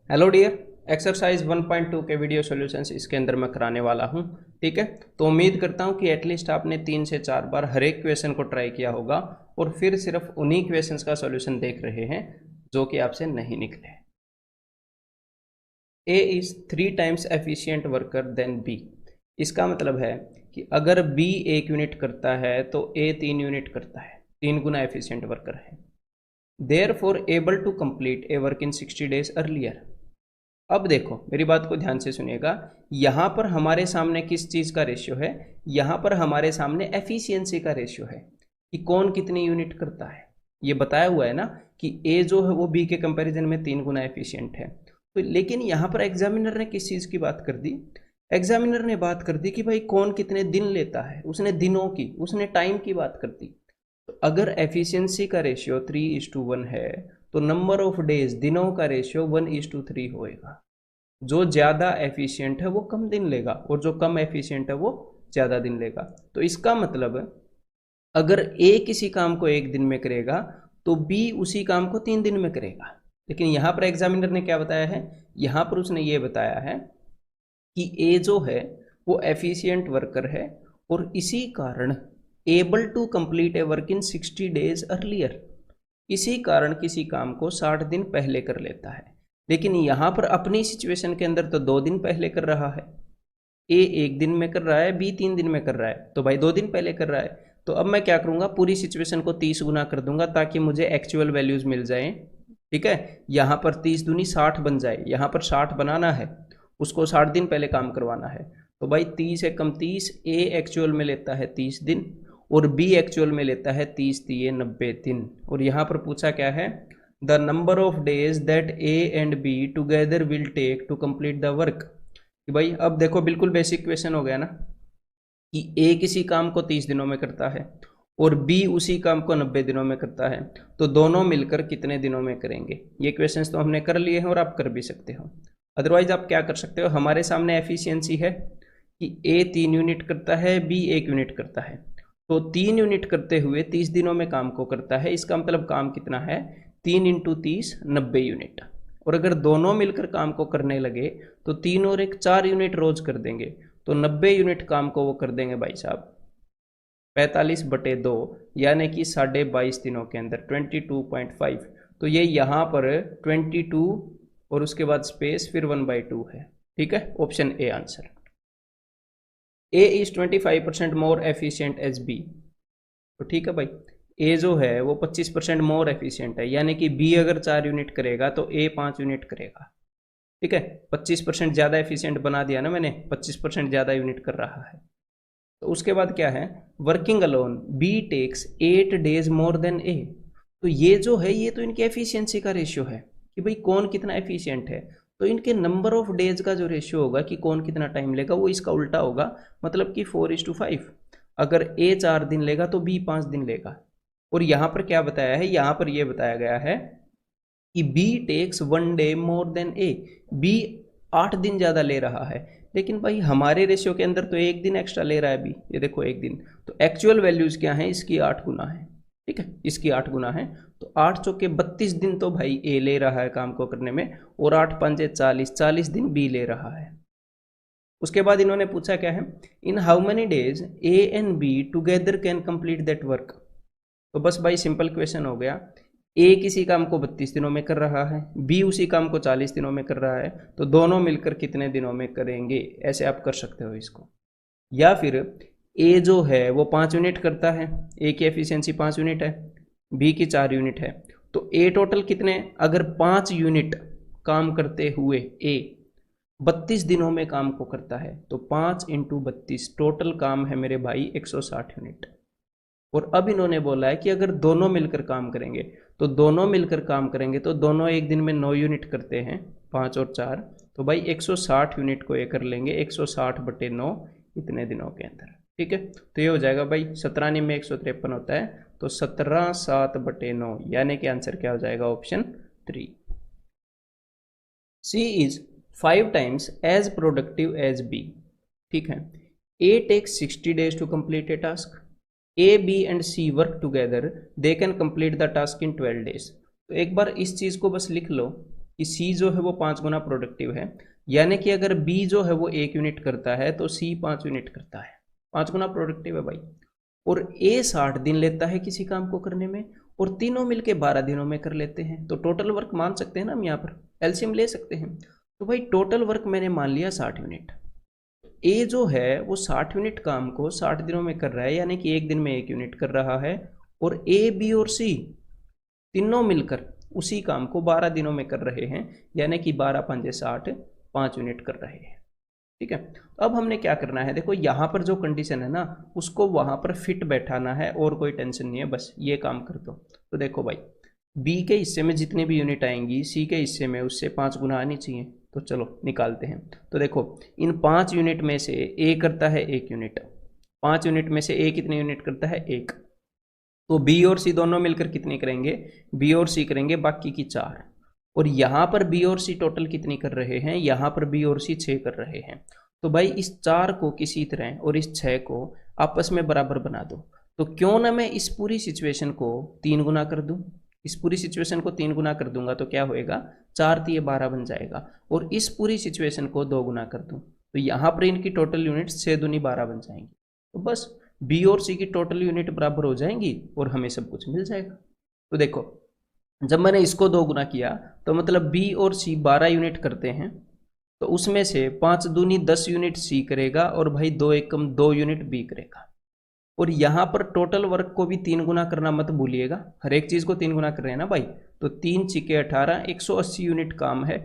Hello dear, exercise 1.2 के video solutions इसके अंदर मैं कराने वाला हूं। ठीक है, तो उम्मीद करता हूं कि एटलीस्ट आपने 3 से 4 बार हर एक क्वेश्चन को ट्राई किया होगा और फिर सिर्फ उन्हीं क्वेश्चंस का सॉल्यूशन देख रहे हैं जो कि आपसे नहीं निकले। A is 3 times efficient worker than B. इसका मतलब है कि अगर बी 1 यूनिट करता है तो ए 3 यूनिट करता है, 3 गुना एफिशिएंट वर्कर है। Therefore able to complete a work in 60 days earlier. अब देखो, मेरी बात को ध्यान से सुनिएगा। यहां पर हमारे सामने किस चीज का रेशियो है? यहां पर हमारे सामने एफिशिएंसी का रेशियो है कि कौन कितनी यूनिट करता है। ये बताया हुआ है ना कि ए जो है वो बी के कंपैरिजन में 3 गुना एफिशिएंट है। तो लेकिन यहां पर एग्जामिनर ने किस चीज की बात कर दी? एग्जामिनर ने बात कर दी कि भाई कौन कितने दिन लेता है, उसने दिनों की, उसने टाइम की बात कर दी। तो अगर एफिशिएंसी का रेशियो 3:1 है तो नंबर ऑफ डेज, दिनों का रेशियो 1:3 होएगा। जो ज़्यादा एफिशिएंट है वो कम दिन लेगा और जो कम एफिशिएंट है वो ज़्यादा दिन लेगा। तो इसका मतलब अगर ए किसी काम को 1 दिन में करेगा तो बी उसी काम को 3 दिन में करेगा। लेकिन यहाँ पर एग्जामिनर ने क्या बताया है? यहाँ पर उसने ये बताया है कि ए जो है वो एफिशिएंट वर्कर है और इसी कारण able to complete a work in 60 days earlier, इसी कारण किसी काम को 60 दिन पहले कर लेता है। लेकिन यहां पर अपनी सिचुएशन के अंदर तो 2 दिन पहले कर रहा है। ए 1 दिन में कर रहा है, बी 3 दिन में कर रहा है, तो भाई 2 दिन पहले कर रहा है। तो अब मैं क्या करूंगा, पूरी सिचुएशन को 30 गुना कर दूंगा ताकि मुझे एक्चुअल वैल्यूज मिल जाए। ठीक है, यहाँ पर 30 दूनी 60 बन जाए, यहाँ पर 60 बनाना है, उसको 60 दिन पहले काम करवाना है। तो भाई 30 एकम 30, ए एक्चुअल में लेता है 30 दिन और बी एक्चुअल में लेता है 30 दिए 90 दिन। और यहाँ पर पूछा क्या है? The number of days that A and B together will take to complete the work. कि भाई अब देखो, बिल्कुल बेसिक क्वेश्चन हो गया ना कि ए किसी काम को 30 दिनों में करता है और बी उसी काम को 90 दिनों में करता है, तो दोनों मिलकर कितने दिनों में करेंगे? ये क्वेश्चंस तो हमने कर लिए हैं और आप कर भी सकते हो। अदरवाइज आप क्या कर सकते हो, हमारे सामने एफिशिएंसी है कि ए 3 यूनिट करता है, बी 1 यूनिट करता है, तो 3 यूनिट करते हुए 30 दिनों में काम को करता है। इसका मतलब काम कितना है? 3 × 30 90 यूनिट। और अगर दोनों मिलकर काम को करने लगे तो 3 और 1 4 यूनिट रोज कर देंगे, तो 90 यूनिट काम को वो कर देंगे भाई साहब 45/2, यानी कि 22.5 दिनों के अंदर 22.5। तो ये यहाँ पर 22 और उसके बाद स्पेस फिर 1/2 है। ठीक है, option A answer. A is 25% more efficient as B. तो ठीक है भाई, ए जो है वो 25% मोर एफिशिएंट है, यानी कि बी अगर 4 यूनिट करेगा तो ए 5 यूनिट करेगा। ठीक है, 25% ज़्यादा एफिशिएंट बना दिया ना मैंने, 25% ज़्यादा यूनिट कर रहा है। तो उसके बाद क्या है? Working alone B takes 8 days more than A. तो ये जो है ये तो इनकी एफिशिएंसी का रेशियो है कि भाई कौन कितना एफिशिएंट है। तो इनके नंबर ऑफ डेज का जो रेशियो होगा कि कौन कितना टाइम लेगा वो इसका उल्टा होगा, मतलब कि 4:5। अगर ए 4 दिन लेगा तो बी 5 दिन लेगा। और यहाँ पर क्या बताया है? यहाँ पर यह बताया गया है कि B takes 1 day more than A. B 8 दिन ज़्यादा ले रहा है, लेकिन भाई हमारे रेशियो के अंदर तो 1 दिन एक्स्ट्रा ले रहा है बी। ये देखो 1 दिन, तो एक्चुअल वैल्यूज़ क्या है? इसकी 8 गुना है। ठीक है, इसकी 8 गुना है, तो 8 चौके 32 दिन तो भाई ए ले रहा है काम को करने में, और 8 पंजे 40, 40 दिन बी ले रहा है। उसके बाद इन्होंने पूछा क्या है? In how many days A and B together can complete that work. तो बस भाई सिंपल क्वेश्चन हो गया। ए किसी काम को 32 दिनों में कर रहा है, बी उसी काम को 40 दिनों में कर रहा है, तो दोनों मिलकर कितने दिनों में करेंगे? ऐसे आप कर सकते हो इसको। या फिर ए जो है वो 5 यूनिट करता है, ए की एफिशिएंसी 5 यूनिट है, बी की 4 यूनिट है, तो ए टोटल कितने? अगर 5 यूनिट काम करते हुए ए 32 दिनों में काम को करता है तो 5 × 32 टोटल काम है मेरे भाई 160 यूनिट। और अब इन्होंने बोला है कि अगर दोनों मिलकर काम करेंगे, तो दोनों मिलकर काम करेंगे तो दोनों 1 दिन में 9 यूनिट करते हैं, 5 और 4, तो भाई 160 यूनिट को ये कर लेंगे 160/9 इतने दिनों के अंदर। ठीक है, तो ये हो जाएगा भाई 17 में 153 होता है, तो 17 7/9, यानी कि आंसर क्या हो जाएगा? Option 3। C is 5 times as productive as B. ठीक है, A takes 60 days to complete a task. A B and C work together, they can complete the task in 12 days। तो एक बार इस चीज़ को बस लिख लो कि सी जो है वो 5 गुना प्रोडक्टिव है, यानी कि अगर बी जो है वो 1 यूनिट करता है तो सी 5 यूनिट करता है, 5 गुना प्रोडक्टिव है भाई। और ए 60 दिन लेता है किसी काम को करने में, और तीनों मिलके 12 दिनों में कर लेते हैं, तो टोटल वर्क मान सकते हैं ना हम यहाँ पर, एलसीएम ले सकते हैं। तो भाई टोटल वर्क मैंने मान लिया 60 यूनिट। ए जो है वो 60 यूनिट काम को 60 दिनों में कर रहा है, यानी कि एक दिन में 1 यूनिट कर रहा है, और ए बी और सी तीनों मिलकर उसी काम को 12 दिनों में कर रहे हैं, यानी कि 12 पंजे 60, 5 यूनिट कर रहे हैं। ठीक है, तो अब हमने क्या करना है, देखो यहाँ पर जो कंडीशन है ना उसको वहाँ पर फिट बैठाना है, और कोई टेंशन नहीं है, बस ये काम कर दो। तो देखो भाई, बी के हिस्से में जितने भी यूनिट आएंगी सी के हिस्से में उससे 5 गुना आनी चाहिए, तो चलो निकालते हैं। तो देखो इन 5 यूनिट में से ए करता है 1 यूनिट, 5 यूनिट में से ए कितने यूनिट करता है, 1, तो बी और सी दोनों मिलकर कितनी करेंगे, बी और सी करेंगे बाकी की 4, और यहाँ पर बी और सी टोटल कितनी कर रहे हैं, यहाँ पर बी और सी 6 कर रहे हैं। तो भाई इस 4 को किसी तरह और इस 6 को आपस में बराबर बना दो। तो क्यों ना मैं इस पूरी सिचुएशन को 3 गुना कर दूं, इस पूरी सिचुएशन को 3 गुना कर दूंगा तो क्या होएगा, 4 3 12 बन जाएगा, और इस पूरी सिचुएशन को 2 गुना कर दूं तो यहाँ पर इनकी टोटल यूनिट 6 दूनी 12 बन जाएंगी। तो बस बी और सी की टोटल यूनिट बराबर हो जाएंगी और हमें सब कुछ मिल जाएगा। तो देखो जब मैंने इसको 2 गुना किया तो मतलब बी और सी 12 यूनिट करते हैं, तो उसमें से 5 दूनी 10 यूनिट सी करेगा, और भाई 2 एकम 2 यूनिट बी करेगा। और यहाँ पर टोटल वर्क को भी 3 गुना करना मत भूलिएगा, हर एक चीज को 3 गुना कर रहे हैं ना भाई, तो 3 छिके 18, 180 यूनिट काम है।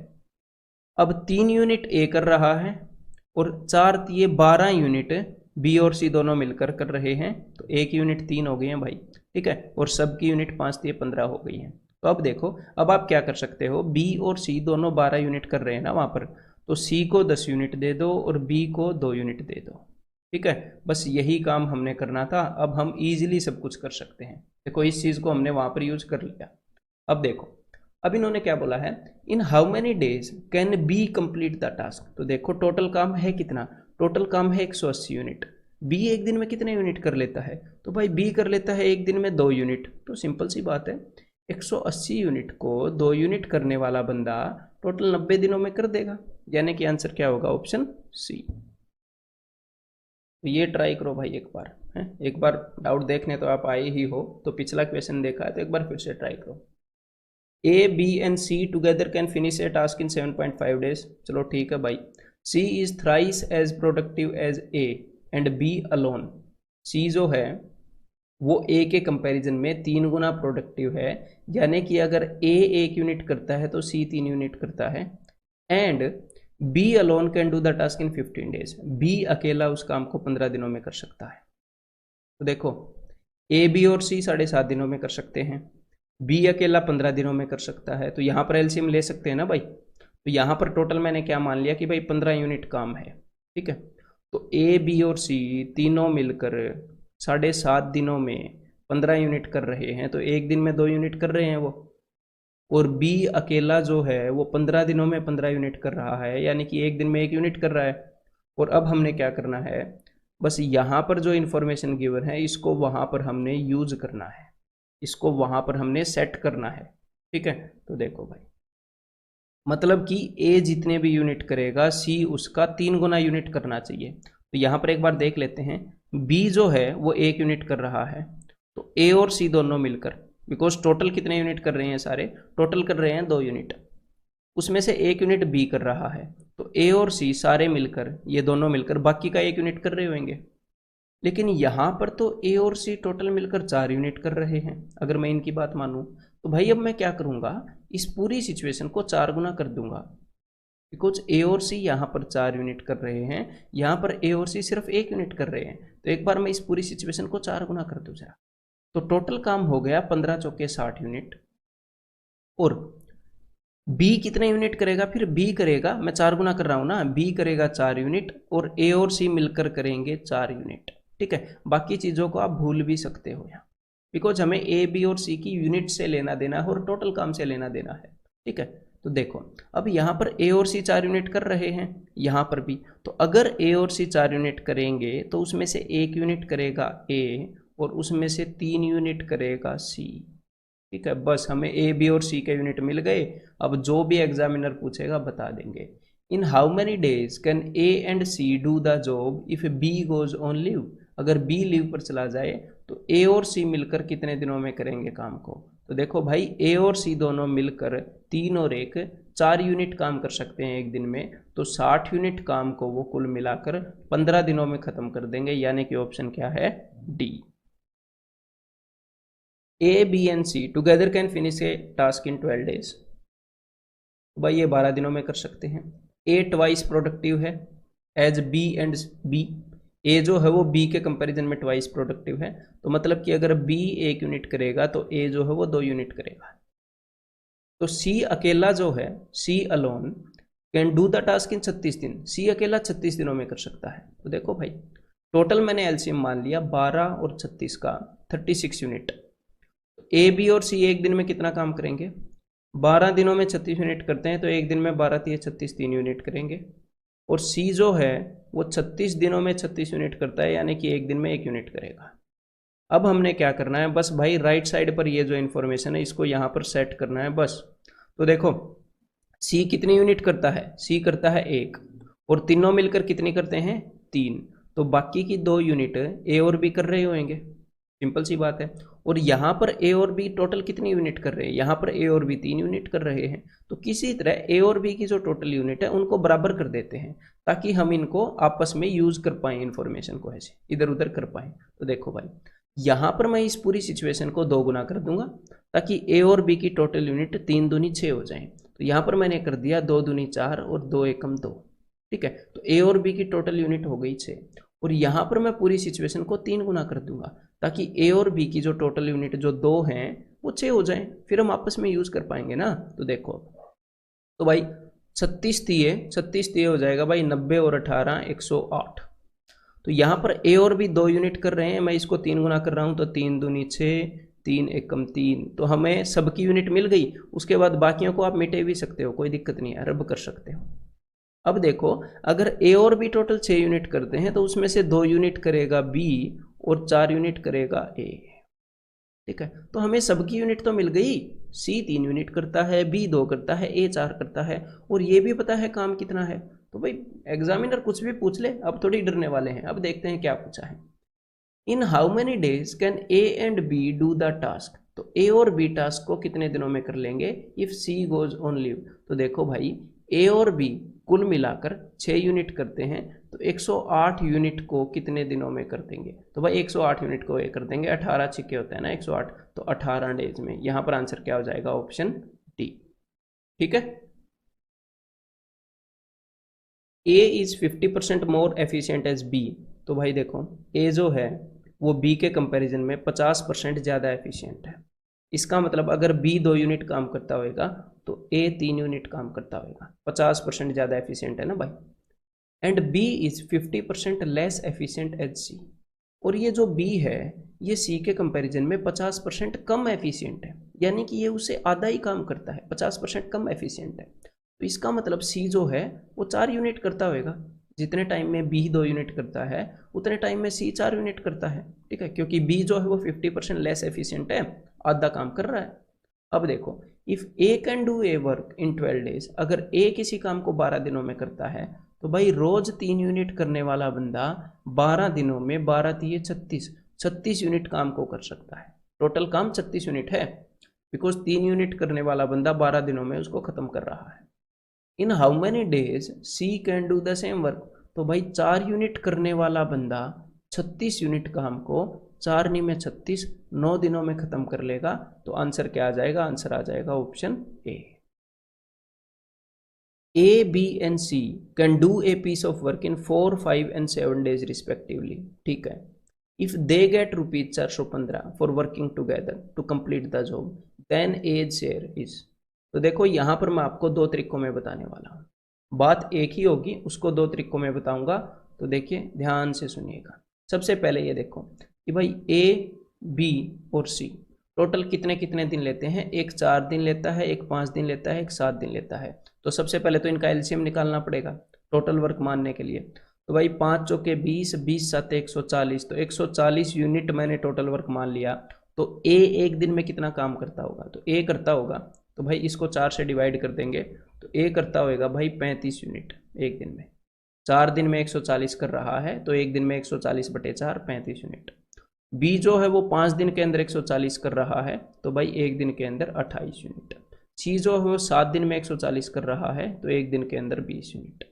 अब 3 यूनिट ए कर रहा है और 4 तिये 12 यूनिट बी और सी दोनों मिलकर कर रहे हैं, तो एक यूनिट 3 हो गई है भाई। ठीक है, और सबकी यूनिट 5 तिये 15 हो गई है। तो अब देखो, अब आप क्या कर सकते हो, बी और सी दोनों 12 यूनिट कर रहे हैं ना वहां पर, तो सी को 10 यूनिट दे दो और बी को 2 यूनिट दे दो। ठीक है, बस यही काम हमने करना था। अब हम इजीली सब कुछ कर सकते हैं। देखो इस चीज को हमने वहां पर यूज कर लिया। अब देखो, अब इन्होंने क्या बोला है, in how many days can be complete the task. तो देखो टोटल काम है कितना, टोटल काम है 180 यूनिट। बी एक दिन में कितने यूनिट कर लेता है, तो भाई बी कर लेता है एक दिन में 2 यूनिट। तो सिंपल सी बात है, 180 यूनिट को 2 यूनिट करने वाला बंदा टोटल 90 दिनों में कर देगा, यानी कि आंसर क्या होगा, ऑप्शन सी। तो ये ट्राई करो भाई एक बार, है एक बार डाउट देखने तो आप आए ही हो, तो पिछला क्वेश्चन देखा है तो एक बार फिर से ट्राई करो। A B and C together can finish a task in 7.5 days. चलो ठीक है भाई, C is thrice as productive as A and B alone. C जो है वो ए के कंपैरिजन में 3 गुना प्रोडक्टिव है, यानी कि अगर ए 1 यूनिट करता है तो सी 3 यूनिट करता है। And B alone can do the task in 15 days. B अकेला उस काम को 15 दिनों में कर सकता है। तो देखो ए बी और सी 7.5 दिनों में कर सकते हैं, बी अकेला 15 दिनों में कर सकता है, तो यहाँ पर एलसीएम ले सकते हैं ना भाई। तो यहाँ पर टोटल मैंने क्या मान लिया कि भाई 15 यूनिट काम है। ठीक है, तो ए बी और सी तीनों मिलकर 7.5 दिनों में 15 यूनिट कर रहे हैं, तो एक दिन में 2 यूनिट कर रहे हैं वो, और बी अकेला जो है वो 15 दिनों में 15 यूनिट कर रहा है, यानी कि एक दिन में 1 यूनिट कर रहा है। और अब हमने क्या करना है, बस यहाँ पर जो इन्फॉर्मेशन गिवन है इसको वहाँ पर हमने यूज करना है, इसको वहां पर हमने सेट करना है। ठीक है, तो देखो भाई, मतलब कि ए जितने भी यूनिट करेगा सी उसका 3 गुना यूनिट करना चाहिए। तो यहां पर एक बार देख लेते हैं, बी जो है वो 1 यूनिट कर रहा है, तो ए और सी दोनों मिलकर, बिकॉज टोटल कितने यूनिट कर रहे हैं, सारे टोटल कर रहे हैं 2 यूनिट, उसमें से 1 यूनिट बी कर रहा है, तो ए और सी सारे मिलकर, ये दोनों मिलकर बाकी का 1 यूनिट कर रहे होंगे। लेकिन यहाँ पर तो ए और सी टोटल मिलकर 4 यूनिट कर रहे हैं, अगर मैं इनकी बात मानूं। तो भाई अब मैं क्या करूंगा, इस पूरी सिचुएशन को 4 गुना कर दूंगा, बिकॉज ए और सी यहाँ पर 4 यूनिट कर रहे हैं, यहाँ पर ए और सी सिर्फ 1 यूनिट कर रहे हैं। तो एक बार मैं इस पूरी सिचुएशन को 4 गुना कर दूं जरा, तो टोटल काम हो गया 15 चौके 60 यूनिट। और बी कितने यूनिट करेगा, फिर बी करेगा, मैं 4 गुना कर रहा हूं ना, बी करेगा 4 यूनिट और ए और सी मिलकर करेंगे 4 यूनिट। ठीक है, बाकी चीजों को आप भूल भी सकते हो यहाँ, बिकॉज हमें ए बी और सी की यूनिट से लेना देना है और टोटल काम से लेना देना है। ठीक है, तो देखो अब यहाँ पर ए और सी 4 यूनिट कर रहे हैं, यहाँ पर भी, तो अगर ए और सी 4 यूनिट करेंगे तो उसमें से 1 यूनिट करेगा ए और उसमें से 3 यूनिट करेगा सी। ठीक है, बस हमें ए बी और सी के यूनिट मिल गए। अब जो भी एग्जामिनर पूछेगा बता देंगे। In how many days can A and C do the job if B goes on leave. अगर बी लीव पर चला जाए तो ए और सी मिलकर कितने दिनों में करेंगे काम को। तो देखो भाई, ए और सी दोनों मिलकर 3 और 1 4 यूनिट काम कर सकते हैं एक दिन में। तो 60 यूनिट काम को वो कुल मिलाकर 15 दिनों में खत्म कर देंगे, यानी कि ऑप्शन क्या है, D. A B and C together can finish a task in 12 days. भाई ये 12 दिनों में कर सकते हैं। ए ट्वाइस प्रोडक्टिव है as B and B. A जो है वो बी के कंपैरिजन में ट्वाइस प्रोडक्टिव है, तो मतलब कि अगर बी 1 यूनिट करेगा तो ए जो है वो 2 यूनिट करेगा। तो सी अकेला जो है, C alone can do the task in 36 दिन। सी अकेला 36 दिनों में कर सकता है। तो देखो भाई, टोटल मैंने एलसीएम मान लिया 12 और 36 का 36 यूनिट। ए बी और सी एक दिन में कितना काम करेंगे, 12 दिनों में 36 यूनिट करते हैं, तो एक दिन में 12 3 36 3 यूनिट करेंगे। और सी जो है वो 36 दिनों में 36 यूनिट करता है, यानी कि एक दिन में 1 यूनिट करेगा। अब हमने क्या करना है, बस भाई राइट साइड पर ये जो इन्फॉर्मेशन है इसको यहाँ पर सेट करना है बस। तो देखो, सी कितनी यूनिट करता है, सी करता है 1, और तीनों मिलकर कितनी करते हैं, 3। तो बाकी की 2 यूनिट ए और बी कर रहे होंगे, सिंपल सी बात है। और यहाँ पर ए और बी टोटल कितनी यूनिट कर रहे हैं, यहाँ पर ए और बी 3 यूनिट कर रहे हैं। तो किसी तरह ए और बी की जो टोटल यूनिट है उनको बराबर कर देते हैं, ताकि हम इनको आपस में यूज कर पाए, इन्फॉर्मेशन को ऐसे इधर उधर कर पाए। तो देखो भाई, यहाँ पर मैं इस पूरी सिचुएशन को 2 गुना कर दूंगा, ताकि ए और बी की टोटल यूनिट 3 दूनी 6 हो जाए। तो यहाँ पर मैंने कर दिया 2 दूनी 4 और 2 एकम 2। ठीक है, तो ए और बी की टोटल यूनिट हो गई 6। और यहाँ पर मैं पूरी सिचुएशन को 3 गुना कर दूंगा, ताकि ए और बी की जो टोटल यूनिट जो 2 हैं वो 6 हो जाए, फिर हम आपस में यूज कर पाएंगे ना। तो देखो, तो भाई 36 दिए हो जाएगा भाई 90 और 18 108। तो यहाँ पर ए और बी 2 यूनिट कर रहे हैं, मैं इसको 3 गुना कर रहा हूँ, तो 3 दूनी 6 3 एकम 3। तो हमें सबकी यूनिट मिल गई। उसके बाद बाकियों को आप मिटे भी सकते हो, कोई दिक्कत नहीं है, रब कर सकते हो। अब देखो, अगर ए और बी टोटल 6 यूनिट करते हैं तो उसमें से 2 यूनिट करेगा बी और 4 यूनिट करेगा ए। ठीक है, तो हमें सबकी यूनिट तो मिल गई। सी 3 यूनिट करता है, बी 2 करता है, ए 4 करता है, और ये भी पता है काम कितना है। तो भाई एग्जामिनर कुछ भी पूछ ले, अब थोड़ी डरने वाले हैं। अब देखते हैं क्या पूछा है। In how many days can A and B do the task. तो ए और बी टास्क को कितने दिनों में कर लेंगे if C goes on leave. तो देखो भाई, ए और बी कुल मिलाकर 6 यूनिट करते हैं, तो 108 यूनिट को कितने दिनों में कर देंगे। तो भाई 108 यूनिट को ये कर देंगे, 18 छिक्के होता है ना 108, तो 18 डेज में। यहाँ पर आंसर क्या हो जाएगा, ऑप्शन डी। ठीक है, A is 50% more efficient as B. तो भाई देखो, ए जो है वो बी के कंपैरिजन में 50% ज़्यादा एफिशिएंट है। इसका मतलब अगर बी 2 यूनिट काम करता होगा तो ए 3 यूनिट काम करता होगा। 50% ज़्यादा एफिशिएंट है ना भाई। And B is 50% less efficient as C. और ये जो बी है ये सी के कंपैरिजन में 50% कम एफिशिएंट है, यानी कि ये उससे आधा ही काम करता है, 50% कम एफिशिएंट है। तो इसका मतलब सी जो है वो 4 यूनिट करता होगा। जितने टाइम में बी 2 यूनिट करता है उतने टाइम में सी 4 यूनिट करता है। ठीक है, क्योंकि बी जो है वो 50% लेस एफिशिएंट है, आधा काम कर रहा है। अब देखो, if A can do A work in 12 days, अगर ए किसी काम को 12 दिनों में करता है, तो भाई रोज 3 यूनिट करने वाला बंदा 12 दिनों में 12 3 36 यूनिट काम को कर सकता है। टोटल काम 36 यूनिट है, बिकॉज 3 यूनिट करने वाला बंदा 12 दिनों में उसको खत्म कर रहा है। In how many days C can do the same work. तो भाई 4 यूनिट करने वाला बंदा 36 यूनिट काम को 4 नी में 36 9 दिनों में खत्म कर लेगा। तो आंसर क्या आ जाएगा, आंसर आ जाएगा option A. A B and C can do a piece of work in 4 5 and 7 days respectively. ठीक है, if they get rupees 415 for working together to complete the job, then A's share is. तो देखो, यहाँ पर मैं आपको 2 तरीकों में बताने वाला हूँ। बात एक ही होगी, उसको 2 तरीकों में बताऊंगा। तो देखिए, ध्यान से सुनिएगा। सबसे पहले ये देखो कि भाई ए बी और सी टोटल कितने कितने दिन लेते हैं। एक 4 दिन लेता है, एक 5 दिन लेता है, एक 7 दिन लेता है। तो सबसे पहले तो इनका एलसीएम निकालना पड़ेगा टोटल वर्क मानने के लिए। तो भाई 5 चौके 20 20 7 140, तो 140 यूनिट मैंने टोटल वर्क मान लिया। तो ए एक दिन में कितना काम करता होगा, तो ए करता होगा, तो भाई इसको 4 से डिवाइड कर देंगे, तो ए करता होगा भाई 35 यूनिट एक दिन में। 4 दिन में 140 कर रहा है, तो एक दिन में 140/4 35 यूनिट। बी जो है वो 5 दिन के अंदर 140 कर रहा है, तो भाई एक दिन के अंदर 28 यूनिट। सी जो है वो 7 दिन में 140 कर रहा है, तो एक दिन के अंदर 20 यूनिट।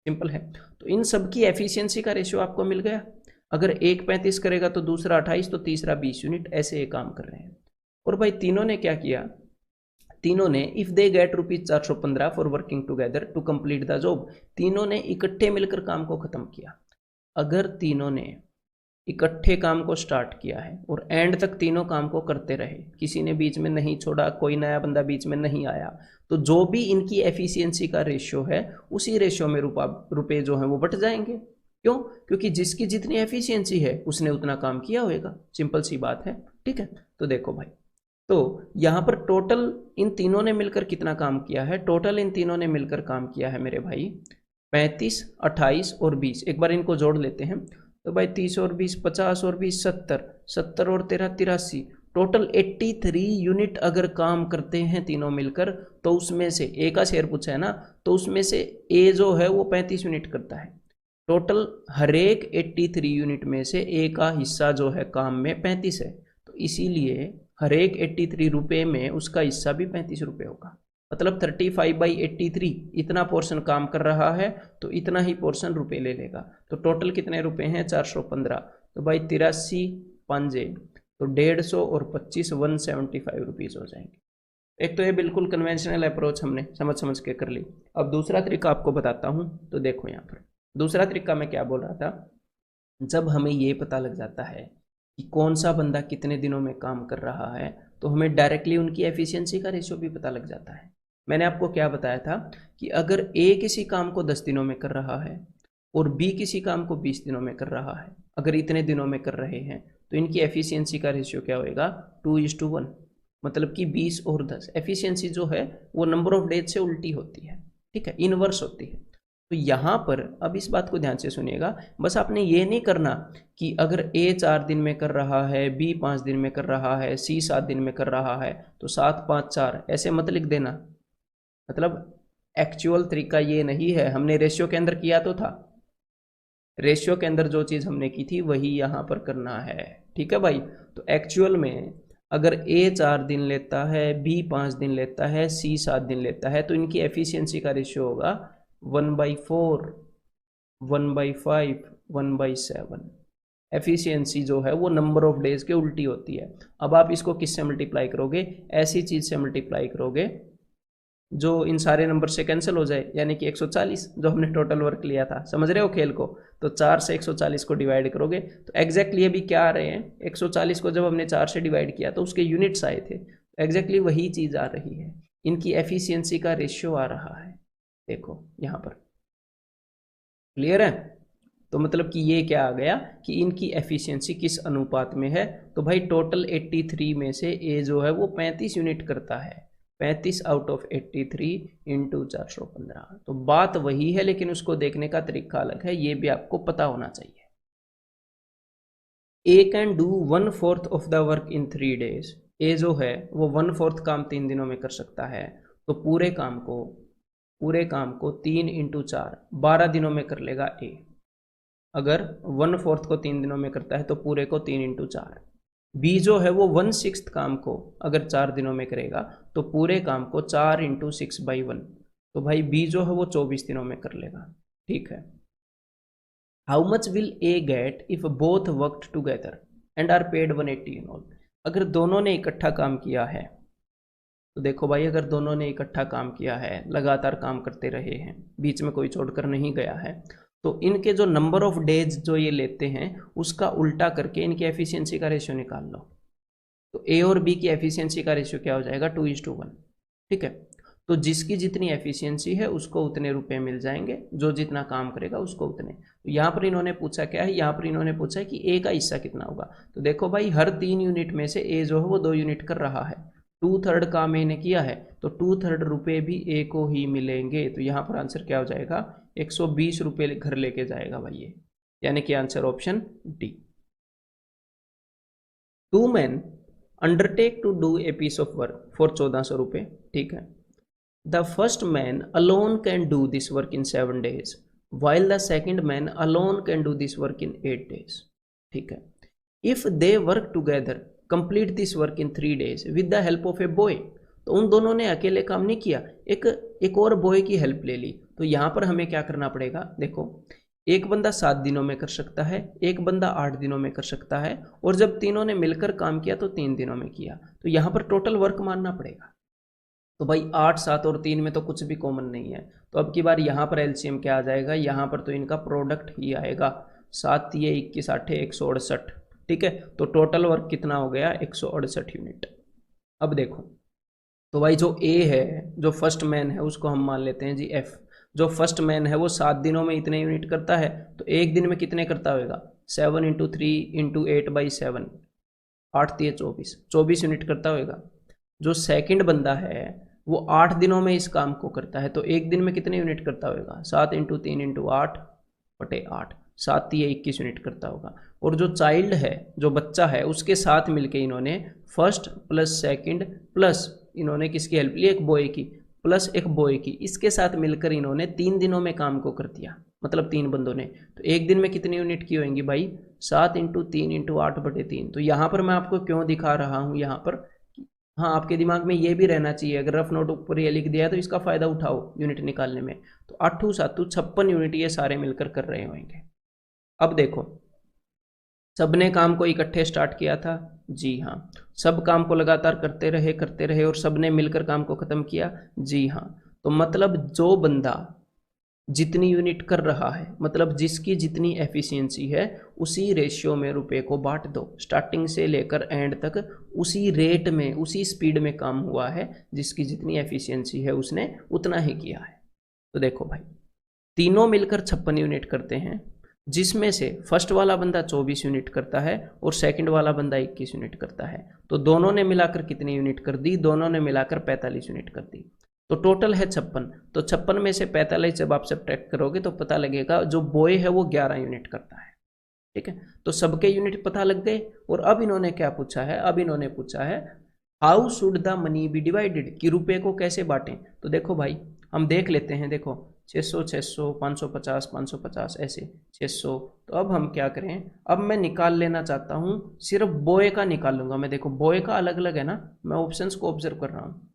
सिंपल है। तो इन सब की एफिशिएंसी का रेशियो आपको मिल गया। अगर एक 35 करेगा तो दूसरा 28, तो तीसरा 20 यूनिट, ऐसे ये काम कर रहे हैं। और भाई तीनों ने क्या किया, तीनों ने if they get ₹415 for working together to complete the job, तीनों ने इकट्ठे मिलकर काम को खत्म किया। अगर तीनों ने इकट्ठे काम को स्टार्ट किया है और एंड तक तीनों काम को करते रहे, किसी ने बीच में नहीं छोड़ा, कोई नया बंदा बीच में नहीं आया, तो जो भी इनकी एफिशिएंसी का रेशियो है उसी रेशियो में रुपए जो है वो बट जाएंगे। क्यों? क्योंकि जिसकी जितनी एफिशिएंसी है उसने उतना काम किया होगा। सिंपल सी बात है। ठीक है, तो देखो भाई, तो यहां पर टोटल इन तीनों ने मिलकर कितना काम किया है, टोटल इन तीनों ने मिलकर काम किया है मेरे भाई 35, 28 और 20। एक बार इनको जोड़ लेते हैं, तो भाई 30 और 20 50 और 20 70, 70 और 13 83, टोटल 83 यूनिट अगर काम करते हैं तीनों मिलकर, तो उसमें से ए का शेयर पूछा है ना, तो उसमें से ए जो है वो 35 यूनिट करता है। टोटल हर एक 83 यूनिट में से ए का हिस्सा जो है काम में 35 है, तो इसीलिए हर एक 83 रुपये में उसका हिस्सा भी 35 रुपये होगा। मतलब 35/83 इतना पोर्शन काम कर रहा है, तो इतना ही पोर्शन रुपए ले लेगा। तो टोटल कितने रुपए हैं, 415, तो भाई 83 पंजे, तो 150 और 25 175 रुपीज़ हो जाएंगे। एक तो ये बिल्कुल कन्वेंशनल अप्रोच हमने समझ समझ के कर ली। अब दूसरा तरीका आपको बताता हूँ। तो देखो यहाँ पर दूसरा तरीका मैं क्या बोल रहा था, जब हमें ये पता लग जाता है कि कौन सा बंदा कितने दिनों में काम कर रहा है, तो हमें डायरेक्टली उनकी एफिशिएंसी का रेशियो भी पता लग जाता है। मैंने आपको क्या बताया था कि अगर ए किसी काम को 10 दिनों में कर रहा है और बी किसी काम को 20 दिनों में कर रहा है, अगर इतने दिनों में कर रहे हैं, तो इनकी एफिशिएंसी का रेशियो क्या होएगा, 2:1। मतलब कि 20 और 10, एफिशिएंसी जो है वो नंबर ऑफ डेज से उल्टी होती है। ठीक है, इनवर्स होती है। तो यहाँ पर अब इस बात को ध्यान से सुनिएगा, बस आपने ये नहीं करना कि अगर ए 4 दिन में कर रहा है, बी 5 दिन में कर रहा है, सी 7 दिन में कर रहा है, तो 7 5 4 ऐसे मत लिख देना। मतलब एक्चुअल तरीका ये नहीं है। हमने रेशियो के अंदर किया तो था, रेशियो के अंदर जो चीज़ हमने की थी वही यहाँ पर करना है। ठीक है भाई, तो एक्चुअल में अगर ए 4 दिन लेता है, बी 5 दिन लेता है, सी 7 दिन लेता है, तो इनकी एफिशिएंसी का रेशियो होगा 1/4, 1/5, 1/7। एफिशिएंसी जो है वो नंबर ऑफ डेज के उल्टी होती है। अब आप इसको किससे मल्टीप्लाई करोगे, ऐसी चीज़ से मल्टीप्लाई करोगे जो इन सारे नंबर से कैंसिल हो जाए, यानी कि 140 जो हमने टोटल वर्क लिया था। समझ रहे हो खेल को? तो 4 से 140 को डिवाइड करोगे तो एग्जैक्टली अभी क्या आ रहे हैं, 140 को जब हमने 4 से डिवाइड किया तो उसके यूनिट्स आए थे, एग्जैक्टली वही चीज़ आ रही है। इनकी एफिशिएंसी का रेशियो आ रहा है, देखो यहाँ पर। क्लियर है? तो मतलब कि ये क्या आ गया कि इनकी एफिशिएंसी किस अनुपात में है। तो भाई टोटल 83 में से ए जो है वो 35 यूनिट करता है, 35 आउट ऑफ 83 इंटू 415। तो बात वही है, लेकिन उसको देखने का तरीका अलग है, ये भी आपको पता होना चाहिए। A can do 1/4 of the work in 3 days। A जो है वो 1/4 काम 3 दिनों में कर सकता है, तो पूरे काम को 3 इंटू 4 12 दिनों में कर लेगा ए। अगर 1/4 को 3 दिनों में करता है तो पूरे को 3 इंटू 4। बी जो है वो 1/6 काम को अगर 4 दिनों में करेगा तो पूरे काम को 4 इंटू 6/1। तो भाई बी जो है वो 24 दिनों में कर लेगा। ठीक है। How much will A get if both worked together and are paid 180 in all. अगर दोनों ने इकट्ठा काम किया है, तो देखो भाई अगर दोनों ने इकट्ठा काम किया है, लगातार काम करते रहे हैं, बीच में कोई छोड़कर नहीं गया है, तो इनके जो नंबर ऑफ डेज जो ये लेते हैं उसका उल्टा करके इनकी एफिशिएंसी का रेशियो निकाल लो। तो ए और बी की एफिशिएंसी का रेशियो क्या हो जाएगा, 2:1। ठीक है, तो जिसकी जितनी एफिशिएंसी है उसको उतने रुपए मिल जाएंगे, जो जितना काम करेगा उसको उतने। तो यहाँ पर इन्होंने पूछा क्या है, यहाँ पर इन्होंने पूछा है कि ए का हिस्सा कितना होगा। तो देखो भाई हर 3 यूनिट में से ए जो है वो 2 यूनिट कर रहा है, 2/3 काम ए ने किया है, तो 2/3 रुपये भी ए को ही मिलेंगे। तो यहाँ पर आंसर क्या हो जाएगा, 120 रुपये घर लेके जाएगा भाई ये, यानी कि answer option D. 2 men undertake to do a piece of work for 1400 रुपये, ठीक है। The first man alone can do this work in 7 days while the second man alone can do this work in 8 days, ठीक है। if they work together complete this work in 3 days with the help of a boy, तो उन दोनों ने अकेले काम नहीं किया, एक और बॉय की हेल्प ले ली। तो यहाँ पर हमें क्या करना पड़ेगा, देखो एक बंदा 7 दिनों में कर सकता है, एक बंदा 8 दिनों में कर सकता है, और जब तीनों ने मिलकर काम किया तो 3 दिनों में किया, तो यहाँ पर टोटल वर्क मानना पड़ेगा। तो भाई 8, 7 और 3 में तो कुछ भी कॉमन नहीं है, तो अब की बार यहाँ पर एलसीएम क्या आ जाएगा, यहाँ पर तो इनका प्रोडक्ट ही आएगा। 7 ये 21 8 168, ठीक है। तो टोटल वर्क कितना हो गया, 168 यूनिट। अब देखो, तो भाई जो ए है, जो फर्स्ट मैन है, उसको हम मान लेते हैं जी एफ। जो फर्स्ट मैन है वो 7 दिनों में इतने यूनिट करता है, तो एक दिन में कितने करता होगा, 7 × 3 × 8/7, 8 × 24 यूनिट करता होगा। जो सेकंड बंदा है वो 8 दिनों में इस काम को करता है, तो एक दिन में कितने यूनिट करता होगा, 7 × 3 × 8/8, 7 × 21 यूनिट करता होगा। और जो चाइल्ड है, जो बच्चा है, उसके साथ मिलके इन्होंने फर्स्ट प्लस सेकंड प्लस इन्होंने किसकी हेल्प ली, एक बॉय की प्लस एक बॉय की, इसके साथ मिलकर इन्होंने 3 दिनों में काम को कर दिया, मतलब 3 बंदों ने। तो एक दिन में कितनी यूनिट की होंगी भाई, 7 × 3 × 8/3। तो यहाँ पर मैं आपको क्यों दिखा रहा हूँ यहाँ पर, हाँ आपके दिमाग में ये भी रहना चाहिए, अगर रफ नोट ऊपर ये लिख दिया है तो इसका फायदा उठाओ यूनिट निकालने में। तो 8 × 7 = 56 यूनिट ये सारे मिलकर कर रहे होंगे। अब देखो, सबने काम को इकट्ठे स्टार्ट किया था, जी हाँ। सब काम को लगातार करते रहे और सबने मिलकर काम को खत्म किया, जी हाँ। तो मतलब जो बंदा जितनी यूनिट कर रहा है, मतलब जिसकी जितनी एफिशिएंसी है, उसी रेशियो में रुपए को बांट दो, स्टार्टिंग से लेकर एंड तक उसी रेट में, उसी स्पीड में काम हुआ है, जिसकी जितनी एफिशिएंसी है उसने उतना ही किया है। तो देखो भाई, तीनों मिलकर 56 यूनिट करते हैं, जिसमें से फर्स्ट वाला बंदा 24 यूनिट करता है और सेकंड वाला बंदा 21 यूनिट करता है। तो दोनों ने मिलाकर कितनी यूनिट कर दी, दोनों ने मिलाकर 45 यूनिट कर दी। तो टोटल है 56। तो 56 में से 45 जब आप सब्ट्रैक्ट करोगे तो पता लगेगा जो बॉय है वो 11 यूनिट करता है, ठीक है। तो सबके यूनिट पता लग गए। और अब इन्होंने क्या पूछा है, अब इन्होंने पूछा है how should the money be divided, कि रुपए को कैसे बांटें। तो देखो भाई, हम देख लेते हैं, देखो 600 600 550 550 ऐसे 600। तो अब हम क्या करें, अब मैं निकाल लेना चाहता हूँ, सिर्फ बॉय का निकालूंगा मैं। देखो बॉय का अलग अलग है ना, मैं ऑप्शंस को ऑब्जर्व कर रहा हूँ।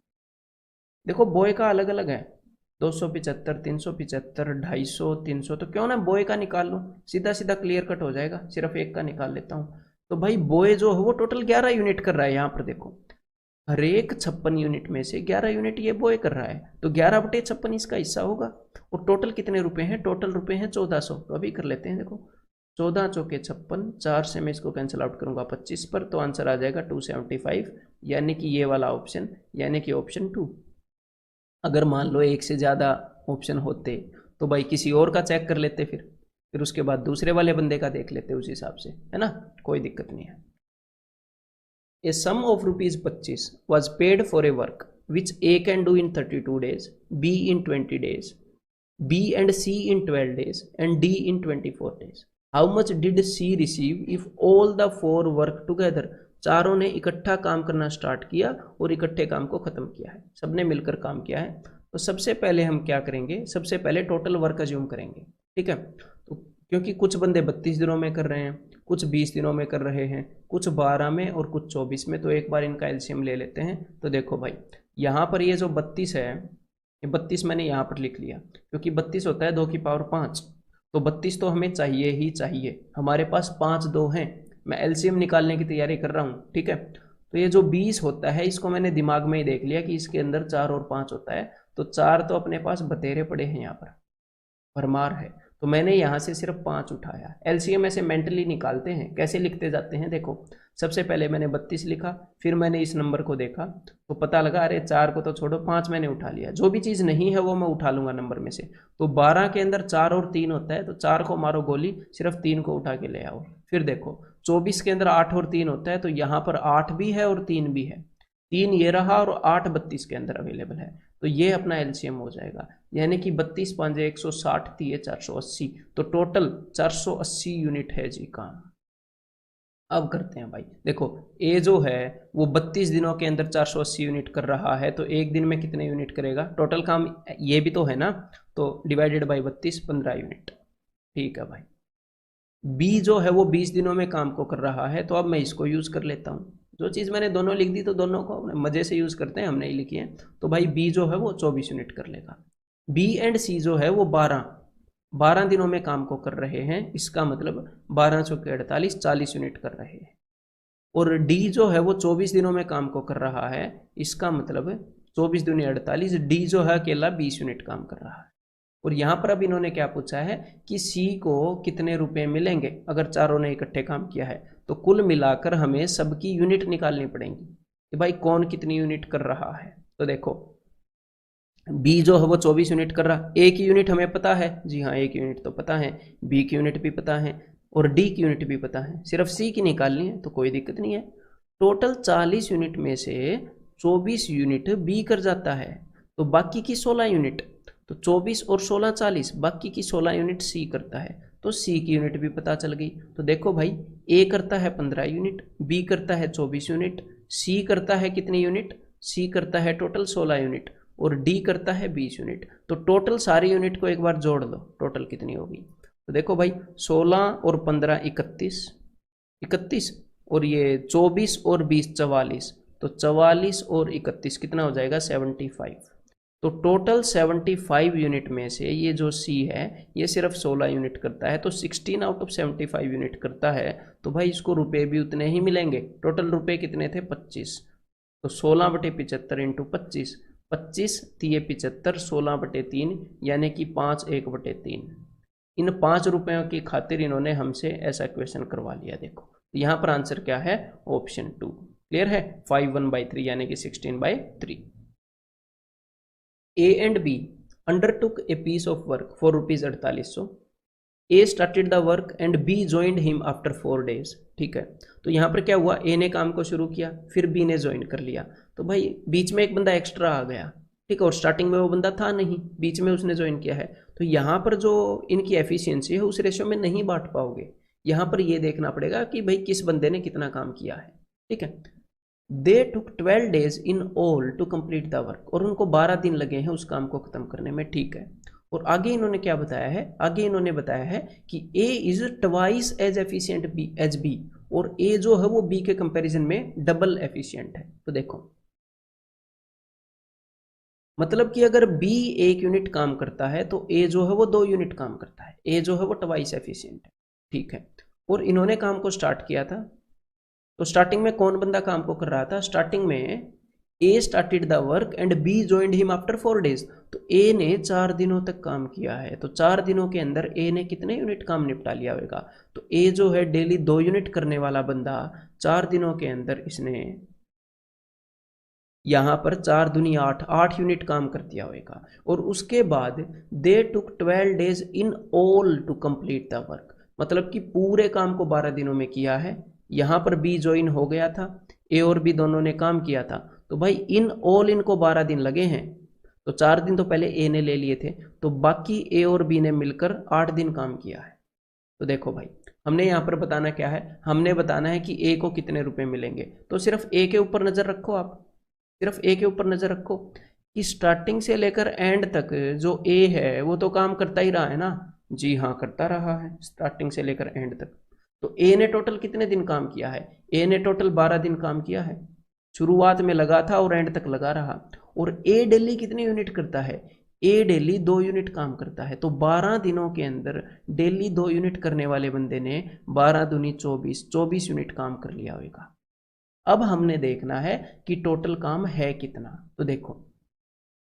देखो बॉय का अलग अलग है, 275 375 250 300। तो क्यों ना बॉय का निकाल लूँ, सीधा सीधा क्लियर कट हो जाएगा। सिर्फ एक का निकाल लेता हूँ। तो भाई बॉय जो है वो टोटल 11 यूनिट कर रहा है। यहाँ पर देखो, हर एक 56 यूनिट में से 11 यूनिट ये बॉय कर रहा है, तो 11/56 इसका हिस्सा होगा। और टोटल कितने रुपए हैं, टोटल रुपए हैं 1400। तो अभी कर लेते हैं, देखो 14 चौके 56, 4 से मैं इसको कैंसिल आउट करूंगा 25 पर, तो आंसर आ जाएगा 275, यानी कि ये वाला ऑप्शन, यानी कि ऑप्शन 2। अगर मान लो एक से ज़्यादा ऑप्शन होते तो भाई किसी और का चेक कर लेते, फिर उसके बाद दूसरे वाले बंदे का देख लेते उस हिसाब से, है ना, कोई दिक्कत नहीं है। A sum of ₹25 was paid for a work which A can do in 32 days, B in 20 days, B and C in 12 days, and D in 24 days. How much did C receive if all the 4 work together? चारों ने इकट्ठा काम करना start किया और इकट्ठे काम को खत्म किया है, सबने मिलकर काम किया है। तो सबसे पहले हम क्या करेंगे, सबसे पहले टोटल वर्क अज्यूम करेंगे, ठीक है। तो क्योंकि कुछ बंदे 32 दिनों में कर रहे हैं, कुछ 20 दिनों में कर रहे हैं, कुछ 12 में और कुछ 24 में, तो एक बार इनका एलसीएम ले लेते हैं। तो देखो भाई, यहाँ पर ये जो 32 है, ये 32 मैंने यहाँ पर लिख लिया, क्योंकि 32 होता है 2 की पावर 5। तो 32 तो हमें चाहिए ही चाहिए, हमारे पास 5 2 हैं। मैं एलसीएम निकालने की तैयारी कर रहा हूँ, ठीक है। तो ये जो 20 होता है, इसको मैंने दिमाग में ही देख लिया कि इसके अंदर 4 और 5 होता है। तो 4 तो अपने पास बतेरे पड़े हैं, यहाँ पर भरमार है, तो मैंने यहाँ से सिर्फ 5 उठाया। एलसीएम ऐसे मेंटली निकालते हैं, कैसे लिखते जाते हैं, देखो सबसे पहले मैंने 32 लिखा, फिर मैंने इस नंबर को देखा तो पता लगा अरे 4 को तो छोड़ो, 5 मैंने उठा लिया। जो भी चीज़ नहीं है वो मैं उठा लूंगा नंबर में से। तो 12 के अंदर 4 और 3 होता है, तो 4 को मारो गोली, सिर्फ 3 को उठा के ले आओ। फिर देखो 24 के अंदर 8 और 3 होता है, तो यहाँ पर 8 भी है और 3 भी है, 3 ये रहा और 8 32 के अंदर अवेलेबल है। तो ये अपना एलसीएम हो जाएगा, यानी कि 32 5 160 3 480। तो टोटल 480 यूनिट है जी काम। अब करते हैं भाई, देखो ए जो है वो 32 दिनों के अंदर 480 यूनिट कर रहा है, तो एक दिन में कितने यूनिट करेगा, टोटल काम ये भी तो है ना, तो डिवाइडेड बाई 32, 15 यूनिट। ठीक है भाई, बी जो है वो 20 दिनों में काम को कर रहा है, तो अब मैं इसको यूज कर लेता हूँ। जो चीज़ मैंने दोनों लिख दी तो दोनों को मजे से यूज करते हैं, हमने ही लिखी है। तो भाई बी जो है वो 24 यूनिट कर लेगा। बी एंड सी जो है वो 12 दिनों में काम को कर रहे हैं, इसका मतलब 12 चौके 48, 40 यूनिट कर रहे हैं। और डी जो है वो 24 दिनों में काम को कर रहा है, इसका मतलब 24 दूनी 48, डी जो है अकेला 20 यूनिट काम कर रहा है। और यहाँ पर अब इन्होंने क्या पूछा है कि सी को कितने रुपए मिलेंगे अगर चारों ने इकट्ठे काम किया है। तो कुल मिलाकर हमें सबकी यूनिट निकालनी पड़ेंगी कि भाई कौन कितनी यूनिट कर रहा है। तो देखो बी जो है वो 24 यूनिट कर रहा, ए की यूनिट हमें पता है, जी हाँ ए की यूनिट तो पता है, बी की यूनिट भी पता है और डी की यूनिट भी पता है, सिर्फ सी की निकालनी है, तो कोई दिक्कत नहीं है। टोटल 40 यूनिट में से 24 यूनिट बी कर जाता है, तो बाकी की 16 यूनिट, तो 24 और 16 40, बाकी की 16 यूनिट सी करता है, तो सी की यूनिट भी पता चल गई। तो देखो भाई ए करता है 15 यूनिट, बी करता है 24 यूनिट, सी करता है कितनी यूनिट, सी करता है टोटल 16 यूनिट और डी करता है 20 यूनिट। तो टोटल सारी यूनिट को एक बार जोड़ दो, टोटल कितनी होगी। तो देखो भाई 16 और 15 31 और ये 24 और 20 44, तो 44 और 31 कितना हो जाएगा 75। तो टोटल 75 यूनिट में से ये जो सी है ये सिर्फ 16 यूनिट करता है, तो 16 आउट ऑफ 75 यूनिट करता है, तो भाई इसको रुपए भी उतने ही मिलेंगे। टोटल रुपए कितने थे 25, तो 16/75 इंटू 25, 25 तिये 75, 16/3 यानी कि 5 1/3। इन 5 रुपयों की खातिर इन्होंने हमसे ऐसा क्वेश्चन करवा लिया। देखो तो यहाँ पर आंसर क्या है, ऑप्शन 2। क्लियर है, 5/1/3 यानी कि 16/3। A and B undertook a piece of work for rupees 4800. A started the work and B joined him after 4 days. ठीक है, तो यहाँ पर क्या हुआ, A ने काम को शुरू किया, फिर B ने ज्वाइन कर लिया, तो भाई बीच में एक बंदा एक्स्ट्रा आ गया, ठीक है, और स्टार्टिंग में वो बंदा था नहीं, बीच में उसने ज्वाइन किया है, तो यहाँ पर जो इनकी एफिशिएंसी है उस रेशियो में नहीं बांट पाओगे। यहाँ पर ये देखना पड़ेगा कि भाई किस बंदे ने कितना काम किया है। ठीक है, they took 12 days in all to complete the work, और उनको 12 दिन लगे हैं उस काम को खत्म करने में। ठीक है, और आगे इन्होंने क्या बताया है, आगे इन्होंने बताया है कि A is twice as efficient B as B, और ए जो है वो बी के कंपैरिजन में डबल एफिशिएंट है। तो देखो मतलब कि अगर बी 1 यूनिट काम करता है तो ए जो है वो 2 यूनिट काम करता है, ए जो है वो ट्वाइस एफिशिएंट है। ठीक है, और इन्होंने काम को स्टार्ट किया था, तो स्टार्टिंग में कौन बंदा काम को कर रहा था, स्टार्टिंग में A started the work and B joined him after 4 days, तो ए ने 4 दिनों तक काम किया है, तो 4 दिनों के अंदर ए ने कितने यूनिट काम निपटा लिया होगा। तो ए जो है डेली 2 यूनिट करने वाला बंदा 4 दिनों के अंदर इसने यहाँ पर 4 दूनी 8 यूनिट काम कर दिया होगा। और उसके बाद they took 12 days in all to complete the work, मतलब कि पूरे काम को 12 दिनों में किया है। यहाँ पर बी ज्वाइन हो गया था, ए और बी दोनों ने काम किया था, तो भाई इन ऑल इनको 12 दिन लगे हैं, तो 4 दिन तो पहले ए ने ले लिए थे, तो बाकी ए और बी ने मिलकर 8 दिन काम किया है। तो देखो भाई हमने यहाँ पर बताना क्या है, हमने बताना है कि ए को कितने रुपए मिलेंगे, तो सिर्फ ए के ऊपर नजर रखो, आप सिर्फ ए के ऊपर नजर रखो कि स्टार्टिंग से लेकर एंड तक जो ए है वो तो काम करता ही रहा है ना, जी हाँ करता रहा है स्टार्टिंग से लेकर एंड तक। तो ए ने टोटल कितने दिन काम किया है, ए ने टोटल 12 दिन काम किया है, शुरुआत में लगा था और एंड तक लगा रहा। और ए डेली कितनी यूनिट करता है, ए डेली 2 यूनिट काम करता है, तो 12 दिनों के अंदर डेली 2 यूनिट करने वाले बंदे ने 12 दूनी 24 यूनिट काम कर लिया होगा। अब हमने देखना है कि टोटल काम है कितना। तो देखो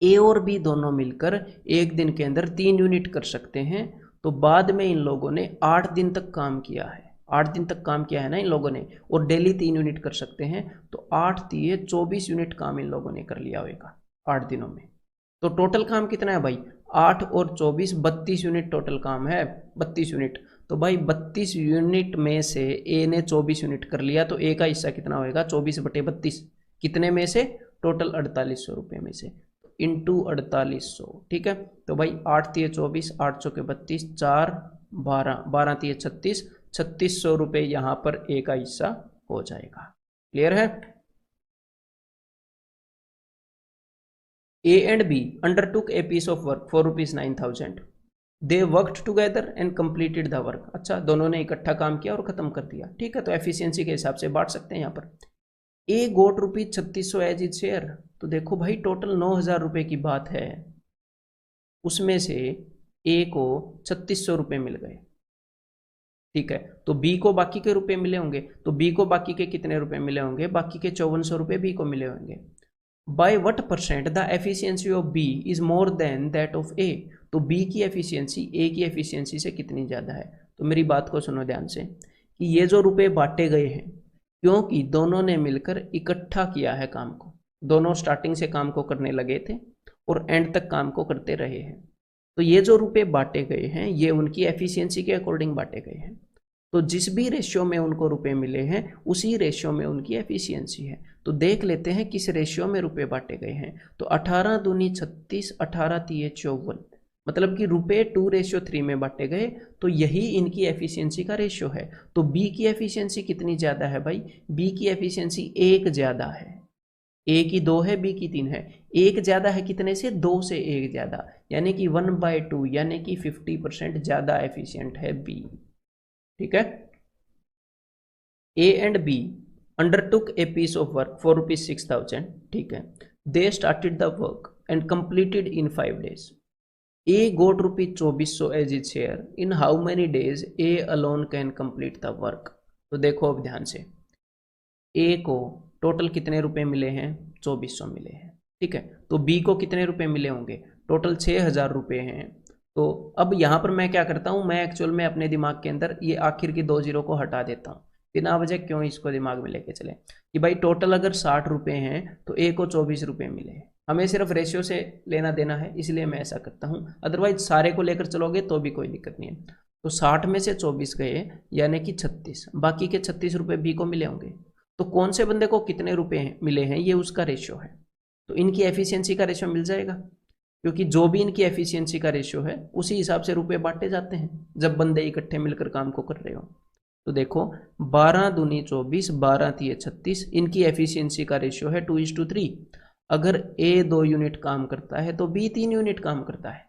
ए और बी दोनों मिलकर एक दिन के अंदर 3 यूनिट कर सकते हैं, तो बाद में इन लोगों ने 8 दिन तक काम किया है, 8 दिन तक काम किया है ना इन लोगों ने, और डेली 3 यूनिट कर सकते हैं, तो 8 तिये 24 यूनिट काम इन लोगों ने कर लिया होगा 8 दिनों में। तो टोटल काम कितना है भाई, 8 और 24 32 यूनिट टोटल काम है, 32 यूनिट। तो भाई 32 यूनिट में से ए ने 24 यूनिट कर लिया, तो ए का हिस्सा कितना होएगा 24/32, कितने में से, टोटल 4800 रुपये में से, इंटू 4800। ठीक है, तो भाई 8 तिये 24, 8 चौके 32, 4 12, 12 तिये 36, 3600 रुपये यहाँ पर ए का हिस्सा हो जाएगा। क्लियर है? A and B undertook a piece of work for ₹9,000। They worked together and completed the work. अच्छा, दोनों ने इकट्ठा काम किया और खत्म कर दिया। ठीक है, तो एफिशिएंसी के हिसाब से बांट सकते हैं यहाँ पर। ए गोट ₹3600 एज इज शेयर। तो देखो भाई, टोटल 9,000 रुपये की बात है, उसमें से ए को 3600 रुपये मिल गए। ठीक है, तो बी को बाकी के रुपए मिले होंगे, तो बी को बाकी के कितने रुपए मिले होंगे? बाकी के 5400 रुपये बी को मिले होंगे। By what percent the efficiency of B is more than that of A. तो बी की एफिशिएंसी ए की एफिशिएंसी से कितनी ज़्यादा है? तो मेरी बात को सुनो ध्यान से कि ये जो रुपए बांटे गए हैं, क्योंकि दोनों ने मिलकर इकट्ठा किया है काम को, दोनों स्टार्टिंग से काम को करने लगे थे और एंड तक काम को करते रहे हैं, तो ये जो रुपए बांटे गए हैं ये उनकी एफिशिएंसी के अकॉर्डिंग बांटे गए हैं। तो जिस भी रेशियो में उनको रुपए मिले हैं उसी रेशियो में उनकी एफिशिएंसी है। तो देख लेते हैं किस रेशियो में रुपए बांटे गए हैं। तो 18 दूनी 36, 18 तिये 54, मतलब कि रुपए 2:3 में बांटे गए, तो यही इनकी एफिशिएंसी का रेशियो है। तो बी की एफिशिएंसी कितनी ज़्यादा है भाई? बी की एफिशिएंसी 1 ज़्यादा है। ए की 2 है, बी की 3 है। 1 ज़्यादा है कितने से? 2 से 1 ज़्यादा, यानी कि 1/2, यानी कि 50% ज़्यादा एफिशिएंट है बी। ठीक है, A and B undertook a piece of work for ₹6,000। ठीक है, they started the work and completed in 5 days। A got ₹2,400 as his share. In how many days A alone can complete the work. तो देखो अब ध्यान से, ए को total कितने रुपए मिले हैं? 2400 मिले हैं। ठीक है, तो बी को कितने रुपए मिले होंगे? टोटल 6000 रुपये हैं। तो अब यहाँ पर मैं क्या करता हूँ, मैं एक्चुअल में अपने दिमाग के अंदर ये आखिर की 2 जीरो को हटा देता हूँ। बिना वजह क्यों इसको दिमाग में लेके चले कि भाई टोटल अगर 60 रुपये हैं तो ए को 24 रुपये मिले हैं। हमें सिर्फ रेशियो से लेना देना है, इसलिए मैं ऐसा करता हूँ। अदरवाइज सारे को लेकर चलोगे तो भी कोई दिक्कत नहीं है। तो 60 में से 24 गए, यानी कि 36, बाकी के 36 रुपये बी को मिले होंगे। तो कौन से बंदे को कितने रुपए मिले हैं ये उसका रेशियो है। तो इनकी एफिशिएंसी का रेशियो मिल जाएगा, क्योंकि जो भी इनकी एफिशिएंसी का रेशियो है उसी हिसाब से रुपए बांटे जाते हैं जब बंदे इकट्ठे मिलकर काम को कर रहे हो। तो देखो 12 दूनी 24, 12 तिये 36, इनकी एफिशिएंसी का रेशियो है 2:3। अगर ए 2 यूनिट काम करता है तो बी 3 यूनिट काम करता है।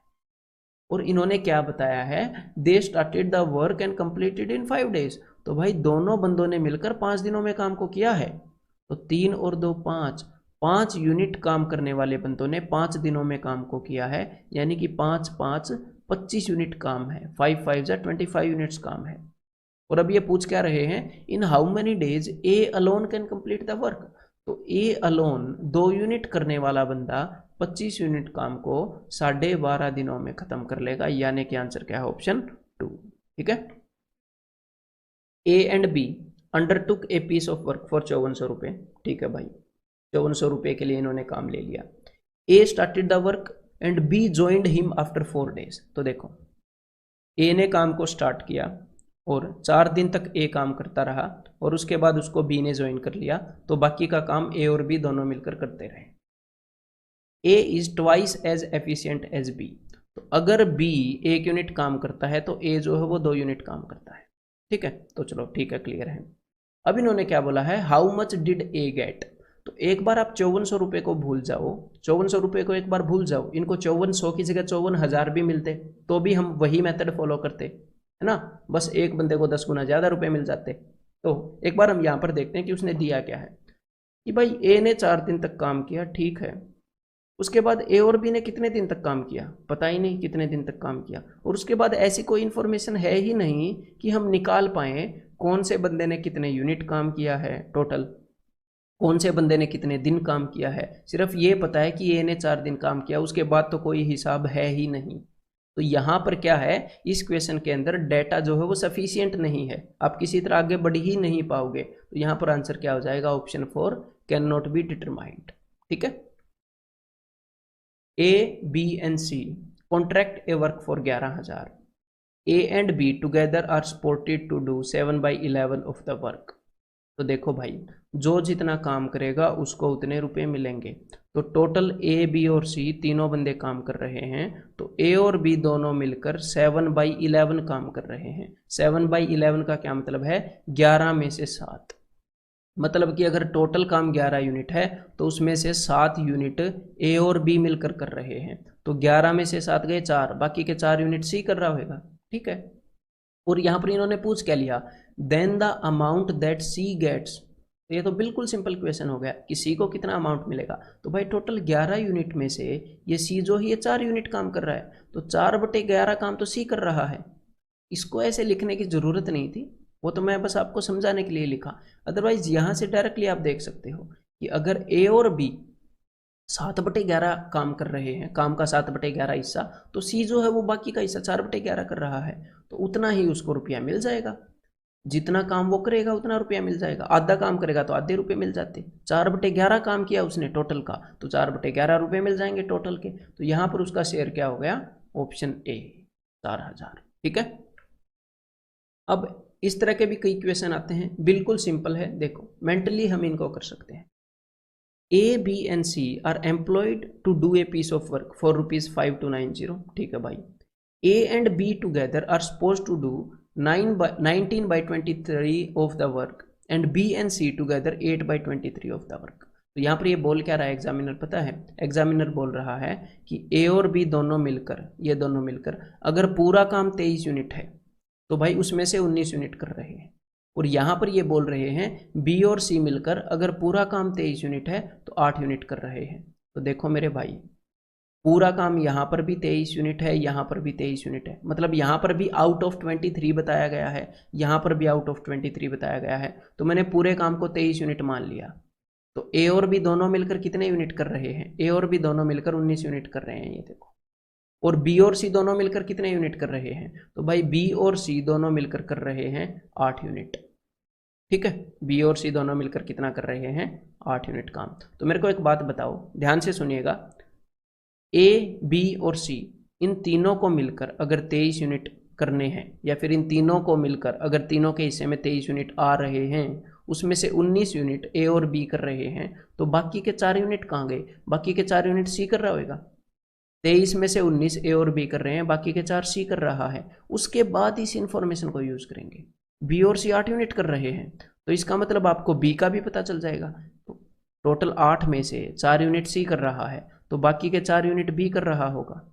और इन्होंने क्या बताया है? They started the work and completed in 5 days। तो भाई दोनों बंदों ने मिलकर 5 दिनों में काम को किया है। तो 3 और 2 5, 5 यूनिट काम करने वाले बंदों ने 5 दिनों में काम को किया है, यानी कि 5 5 25 यूनिट काम है। 5 5 जा 25 यूनिट्स काम है। और अब ये पूछ क्या रहे हैं? इन how many days A alone can complete the work. तो ए अलोन 2 यूनिट करने वाला बंदा 25 यूनिट काम को 12.5 दिनों में खत्म कर लेगा, यानी कि आंसर क्या है? ऑप्शन 2। ठीक है, A and B undertook a piece of work for 5400 रुपये। ठीक है भाई, 5400 रुपये के लिए इन्होंने काम ले लिया। A started the work and B joined him after 4 days। तो देखो ए ने काम को स्टार्ट किया और 4 दिन तक ए काम करता रहा और उसके बाद उसको बी ने ज्वाइन कर लिया, तो बाकी का काम ए और बी दोनों मिलकर करते रहे। A is twice as efficient as B. तो अगर बी 1 यूनिट काम करता है तो ए जो है वो 2 यूनिट काम करता है। ठीक है, तो चलो ठीक है, क्लियर है। अब इन्होंने क्या बोला है? How much did A get. तो एक बार आप 5400 रुपये को भूल जाओ, 5400 रुपये को एक बार भूल जाओ, इनको 5400 की जगह 54,000 भी मिलते तो भी हम वही मेथड फॉलो करते, है ना। बस एक बंदे को 10 गुना ज़्यादा रुपए मिल जाते। तो एक बार हम यहाँ पर देखते हैं कि उसने दिया क्या है कि भाई ए ने 4 दिन तक काम किया, ठीक है। उसके बाद ए और बी ने कितने दिन तक काम किया? पता ही नहीं कितने दिन तक काम किया। और उसके बाद ऐसी कोई इन्फॉर्मेशन है ही नहीं कि हम निकाल पाएँ कौन से बंदे ने कितने यूनिट काम किया है टोटल, कौन से बंदे ने कितने दिन काम किया है। सिर्फ ये पता है कि ए ने 4 दिन काम किया, उसके बाद तो कोई हिसाब है ही नहीं। तो यहाँ पर क्या है, इस क्वेश्चन के अंदर डेटा जो है वो सफिशियंट नहीं है, आप किसी तरह आगे बढ़ ही नहीं पाओगे। तो यहाँ पर आंसर क्या हो जाएगा? Option 4 can not be determined. ठीक है, A B and C contract a work for 11,000। A and B together are supported to do 7/11 of the work. तो देखो भाई, जो जितना काम करेगा उसको उतने रुपए मिलेंगे। तो टोटल ए बी और सी तीनों बंदे काम कर रहे हैं, तो ए और बी दोनों मिलकर 7/11 काम कर रहे हैं। 7/11 का क्या मतलब है? 11 में से 7। मतलब कि अगर टोटल काम 11 यूनिट है तो उसमें से 7 यूनिट ए और बी मिलकर कर रहे हैं। तो 11 में से 7 गए 4, बाकी के 4 यूनिट सी कर रहा होगा। ठीक है। और यहां पर इन्होंने पूछ क्या लिया? Then the amount that C gets. तो ये तो बिल्कुल सिंपल क्वेश्चन हो गया कि सी को कितना अमाउंट मिलेगा। तो भाई टोटल 11 यूनिट में से ये सी जो है ये 4 यूनिट काम कर रहा है, तो 4/11 काम तो सी कर रहा है। इसको ऐसे लिखने की जरूरत नहीं थी, वो तो मैं बस आपको समझाने के लिए लिखा। अदरवाइज यहां से डायरेक्टली आप देख सकते हो कि अगर ए और बी 7/11 काम कर रहे हैं, काम का 7/11 हिस्सा, तो सी जो है वो बाकी का हिस्सा 4/11 कर रहा है, तो उतना ही उसको रुपया मिल जाएगा। जितना काम वो करेगा उतना रुपया मिल जाएगा। आधा काम करेगा तो आधे रुपये मिल जाते। 4/11 काम किया उसने टोटल का, तो 4/11 रुपये मिल जाएंगे टोटल के। तो यहां पर उसका शेयर क्या हो गया? Option A, 4000। ठीक है। अब इस तरह के भी कई क्वेश्चन आते हैं, बिल्कुल सिंपल है। देखो मेंटली हम इनको कर सकते हैं। A B and C are employed to do a piece of work for ₹5290। ठीक है भाई। A and B together are suppose to do 19/23 of the work and B and C together 8/23 of the work. तो यहाँ पर ये बोल क्या रहा है एग्जामिनर? पता है एग्जामिनर बोल रहा है कि ए और बी दोनों मिलकर, ये दोनों मिलकर अगर पूरा काम 23 यूनिट है तो भाई उसमें से 19 यूनिट कर रहे हैं। और यहां पर ये बोल रहे हैं बी और सी मिलकर अगर पूरा काम 23 यूनिट है तो 8 यूनिट कर रहे हैं। तो देखो मेरे भाई, पूरा काम यहां पर भी 23 यूनिट है, यहां पर भी 23 यूनिट है, मतलब यहां पर भी आउट ऑफ 23 बताया गया है, यहां पर भी आउट ऑफ 23 बताया गया है। तो मैंने पूरे काम को 23 यूनिट मान लिया। तो ए और बी दोनों मिलकर कितने यूनिट कर रहे हैं? ए और बी दोनों मिलकर 19 यूनिट कर रहे हैं, ये देखो। और बी और सी दोनों मिलकर कितने यूनिट कर रहे हैं? तो भाई बी और सी दोनों मिलकर कर रहे हैं 8 यूनिट। ठीक है। बी और सी दोनों मिलकर कितना कर रहे हैं? 8 यूनिट काम। तो मेरे को एक बात बताओ, ध्यान से सुनिएगा। ए बी और सी इन तीनों को मिलकर अगर 23 यूनिट करने हैं, या फिर इन तीनों को मिलकर अगर तीनों के हिस्से में 23 यूनिट आ रहे हैं, उसमें से 19 यूनिट ए और बी कर रहे हैं, तो बाकी के 4 यूनिट कहाँ गए? बाकी के 4 यूनिट सी कर रहा होगा। 23 में से 19 ए और बी कर रहे हैं, बाकी के 4 सी कर रहा है। उसके बाद इस इंफॉर्मेशन को यूज करेंगे। बी और सी 8 यूनिट कर रहे हैं, तो इसका मतलब आपको बी का भी पता चल जाएगा। तो टोटल 8 में से 4 यूनिट सी कर रहा है, तो बाकी के 4 यूनिट बी कर रहा होगा।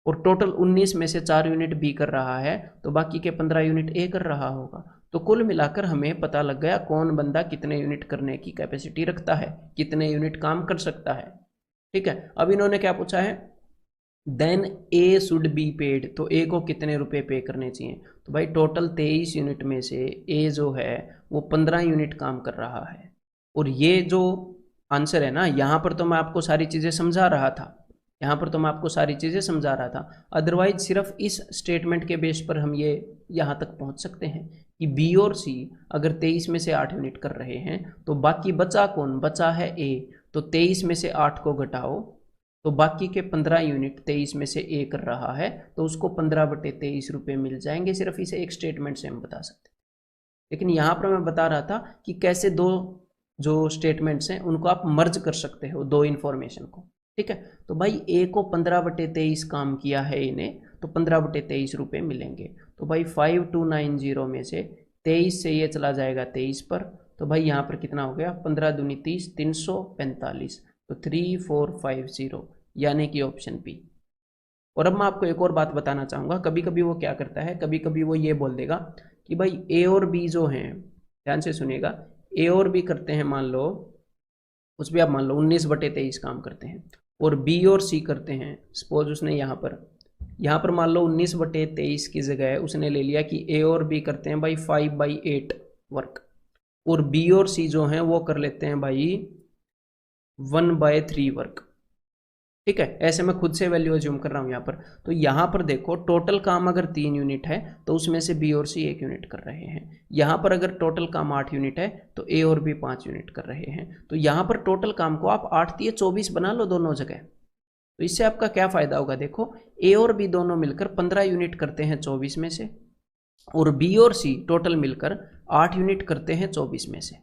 और टोटल 19 में से 4 यूनिट बी कर रहा है, तो बाकी के 15 यूनिट ए कर रहा होगा। तो कुल मिलाकर हमें पता लग गया कौन बंदा कितने यूनिट करने की कैपेसिटी रखता है, कितने यूनिट काम कर सकता है। ठीक है। अब इन्होंने क्या पूछा है? Then A should be paid. तो ए को कितने रुपए पे करने चाहिए? तो भाई टोटल 23 यूनिट में से ए जो है वो 15 यूनिट काम कर रहा है। और ये जो आंसर है ना, यहाँ पर तो मैं आपको सारी चीज़ें समझा रहा था, यहाँ पर तो मैं आपको सारी चीज़ें समझा रहा था। अदरवाइज सिर्फ इस स्टेटमेंट के बेस पर हम ये यहाँ तक पहुँच सकते हैं कि बी और सी अगर 23 में से 8 यूनिट कर रहे हैं, तो बाकी बचा कौन? बचा है ए। तो 23 में से 8 को घटाओ, तो बाकी के 15 यूनिट 23 में से ए कर रहा है, तो उसको 15/23 रुपये मिल जाएंगे। सिर्फ इसे एक स्टेटमेंट से हम बता सकते हैं। लेकिन यहाँ पर मैं बता रहा था कि कैसे दो जो स्टेटमेंट्स हैं उनको आप मर्ज कर सकते हो, दो इन्फॉर्मेशन को। ठीक है। तो भाई ए को 15/23 काम किया है इन्हें, तो 15/23 रुपये मिलेंगे। तो भाई 5290 में से 23 से ये चला जाएगा 23 पर, तो भाई यहाँ पर कितना हो गया? 15 दूनी 30, 345। तो 3450, यानी कि ऑप्शन बी। और अब मैं आपको एक और बात बताना चाहूँगा। कभी कभी वो क्या करता है, कभी कभी वो ये बोल देगा कि भाई ए और बी जो हैं, ध्यान से सुनिएगा, ए और बी करते हैं, मान लो उस भी आप मान लो 19/23 काम करते हैं, और बी और सी करते हैं, सपोज उसने यहाँ पर मान लो 19/23 की जगह उसने ले लिया कि ए और बी करते हैं भाई 5/8 वर्क, और बी और सी जो हैं वो कर लेते हैं भाई 1/3 वर्क। ठीक है। ऐसे मैं खुद से वैल्यू अज्यूम कर रहा हूं यहाँ पर। तो यहाँ पर देखो टोटल काम अगर 3 यूनिट है तो उसमें से बी और सी 1 यूनिट कर रहे हैं। यहाँ पर अगर टोटल काम 8 यूनिट है तो ए और बी 5 यूनिट कर रहे हैं। तो यहाँ पर टोटल काम को आप 8 दिए 24 बना लो दोनों जगह। तो इससे आपका क्या फायदा होगा? देखो ए और बी दोनों मिलकर 15 यूनिट करते हैं 24 में से, और बी और सी टोटल मिलकर 8 यूनिट करते हैं 24 में से।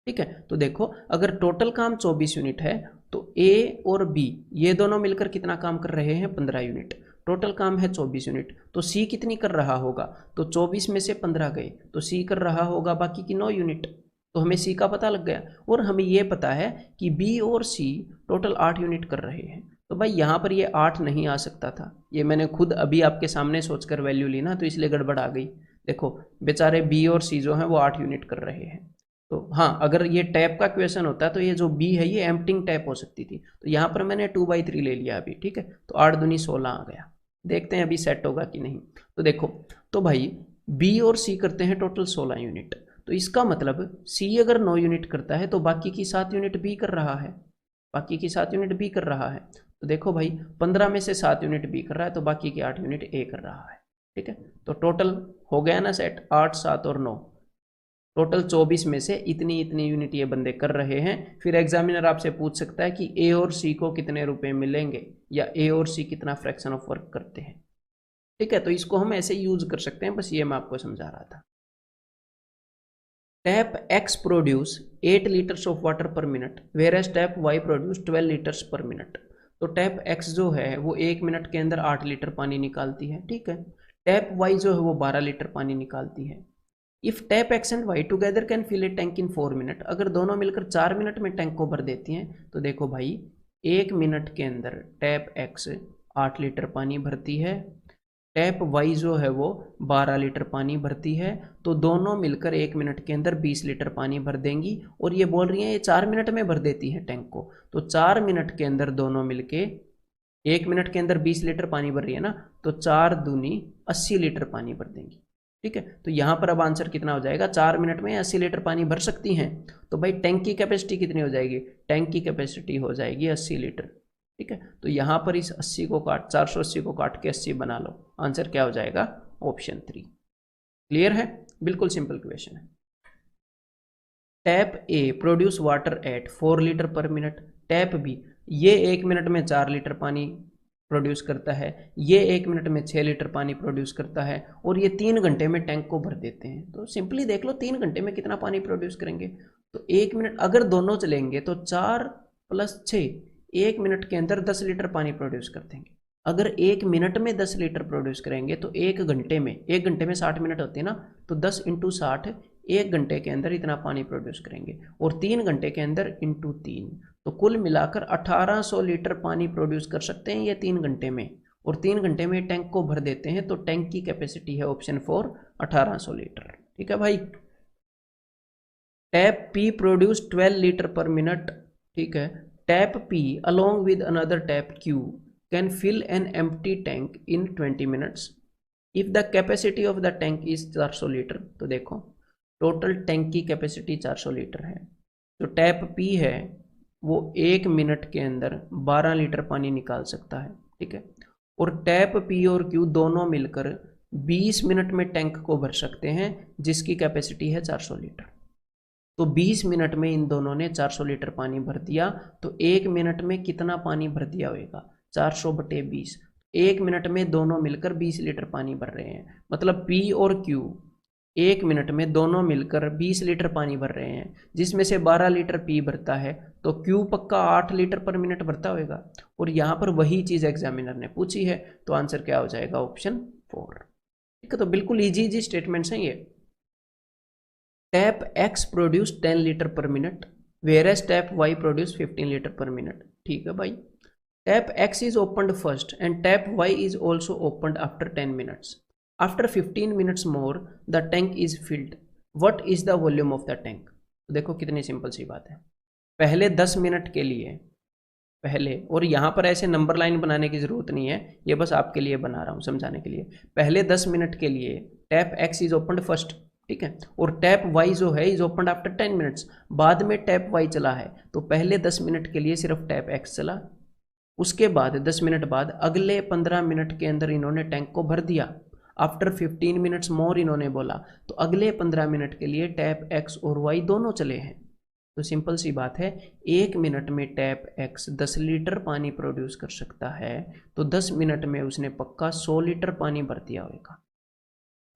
ठीक है। तो देखो अगर टोटल काम 24 यूनिट है तो ए और बी ये दोनों मिलकर कितना काम कर रहे हैं, 15 यूनिट। टोटल काम है 24 यूनिट, तो सी कितनी कर रहा होगा, तो 24 में से 15 गए तो सी कर रहा होगा बाकी की 9 यूनिट। तो हमें सी का पता लग गया और हमें ये पता है कि बी और सी टोटल 8 यूनिट कर रहे हैं। तो भाई यहाँ पर ये 8 नहीं आ सकता था, ये मैंने खुद अभी आपके सामने सोचकर वैल्यू ली ना, तो इसलिए गड़बड़ आ गई। देखो बेचारे बी और सी जो हैं वो 8 यूनिट कर रहे हैं। तो हाँ, अगर ये टैप का क्वेश्चन होता तो ये जो बी है ये एम्प्टिंग टैप हो सकती थी, तो यहाँ पर मैंने 2/3 ले लिया अभी। ठीक है, तो 8 दूनी 16 आ गया। देखते हैं अभी सेट होगा कि नहीं। तो देखो, तो भाई बी और सी करते हैं टोटल 16 यूनिट, तो इसका मतलब सी अगर 9 यूनिट करता है तो बाकी की 7 यूनिट बी कर रहा है, बाकी की 7 यूनिट बी कर रहा है। तो देखो भाई 15 में से 7 यूनिट बी कर रहा है तो बाकी की 8 यूनिट ए कर रहा है। ठीक है, तो टोटल हो गया ना सेट, 8, 7 और 9, टोटल 24 में से इतनी इतनी यूनिट ये बंदे कर रहे हैं। फिर एग्जामिनर आपसे पूछ सकता है कि ए और सी को कितने रुपए मिलेंगे, या ए और सी कितना फ्रैक्शन ऑफ वर्क करते हैं। ठीक है, तो इसको हम ऐसे यूज कर सकते हैं, बस ये मैं आपको समझा रहा था। Tap X produce 8 litres of water per minute, whereas tap Y produce 12 litres per minute. तो टैप एक्स जो है वो 1 मिनट के अंदर 8 लीटर पानी निकालती है। ठीक है, टैप वाई जो है वो 12 लीटर पानी निकालती है। If tap X and Y together can fill a tank in 4 minute, अगर दोनों मिलकर 4 मिनट में टैंक को भर देती हैं, तो देखो भाई 1 मिनट के अंदर टैप एक्स 8 लीटर पानी भरती है, टैप वाई जो है वो 12 लीटर पानी भरती है, तो दोनों मिलकर 1 मिनट के अंदर 20 लीटर पानी भर देंगी। और ये बोल रही हैं ये 4 मिनट में भर देती है टैंक को, तो 4 मिनट के अंदर दोनों मिलके 1 मिनट के अंदर 20 लीटर पानी भर रही है ना, तो 4 दूनी 80 लीटर पानी भर देंगी। ठीक है, तो यहाँ पर अब आंसर कितना हो जाएगा, 4 मिनट में 80 लीटर पानी भर सकती हैं। तो भाई टैंक की कैपेसिटी कितनी हो जाएगी, टैंक की कैपेसिटी हो जाएगी 80 लीटर। ठीक है, तो यहाँ पर इस 80 को काट 480 को काट के 80 बना लो, आंसर क्या हो जाएगा, ऑप्शन 3। क्लियर है, बिल्कुल सिंपल क्वेश्चन है। Tap A produce water at 4 litre per minute, tap B ये 1 मिनट में 4 लीटर पानी प्रोड्यूस करता है, ये 1 मिनट में 6 लीटर पानी प्रोड्यूस करता है, और ये 3 घंटे में टैंक को भर देते हैं। तो सिंपली देख लो 3 घंटे में कितना पानी प्रोड्यूस करेंगे। तो 1 मिनट अगर दोनों चलेंगे तो 4 + 6 1 मिनट के अंदर 10 लीटर पानी प्रोड्यूस कर देंगे। अगर 1 मिनट में 10 लीटर प्रोड्यूस करेंगे तो 1 घंटे में 60 मिनट होते हैं ना, तो 10 × 60 1 घंटे के अंदर इतना पानी प्रोड्यूस करेंगे, और 3 घंटे के अंदर × 3, तो कुल मिलाकर 1800 लीटर पानी प्रोड्यूस कर सकते हैं ये 3 घंटे में, और 3 घंटे में टैंक को भर देते हैं। तो टैंक की कैपेसिटी है ऑप्शन 4 1800 लीटर। ठीक है भाई, tap P produce 12 litre per minute. ठीक है, tap P along with another tap Q can fill an empty tank in 20 minutes if the capacity of the tank is 400 litre. तो देखो total tank की capacity 400 litre है, तो tap P है वो 1 minute के अंदर 12 लीटर पानी निकाल सकता है। ठीक है, और टैप पी और क्यू दोनों मिलकर 20 मिनट में टैंक को भर सकते हैं जिसकी कैपेसिटी है 400 लीटर। तो 20 मिनट में इन दोनों ने 400 लीटर पानी भर दिया, तो 1 मिनट में कितना पानी भर दिया होगा, 400/20। 1 मिनट में दोनों मिलकर 20 लीटर पानी भर रहे हैं, मतलब पी और क्यू 1 मिनट में दोनों मिलकर 20 लीटर पानी भर रहे हैं, जिसमें से 12 लीटर पी भरता है, तो क्यू पक्का 8 लीटर पर मिनट भरता होगा। और यहाँ पर वही चीज़ एग्जामिनर ने पूछी है, तो आंसर क्या हो जाएगा, ऑप्शन 4। ठीक है, तो बिल्कुल इजी स्टेटमेंट्स हैं ये। Tap X produce 10 litre per minute, whereas tap Y produce 15 litre per minute. ठीक है भाई, tap X is opened first and tap Y is also opened after 10 minutes. After 15 minutes more the tank is filled, what is the volume of the tank. देखो कितनी simple सी बात है, पहले 10 minute के लिए पहले, और यहाँ पर ऐसे नंबर लाइन बनाने की जरूरत नहीं है, ये बस आपके लिए बना रहा हूँ समझाने के लिए। पहले 10 मिनट के लिए tap X is opened first, ठीक है, और टैप वाई जो है इज ओपनड आफ्टर 10 मिनट्स, बाद में टैप वाई चला है, तो पहले 10 मिनट के लिए सिर्फ टैप एक्स चला, उसके बाद 10 मिनट बाद अगले 15 मिनट के अंदर इन्होंने टैंक को भर दिया। आफ्टर 15 मिनट्स मोर इन्होंने बोला, तो अगले 15 मिनट के लिए टैप एक्स और वाई दोनों चले हैं। तो सिंपल सी बात है, 1 मिनट में टैप एक्स 10 लीटर पानी प्रोड्यूस कर सकता है, तो 10 मिनट में उसने पक्का 100 लीटर पानी भर दिया होगा।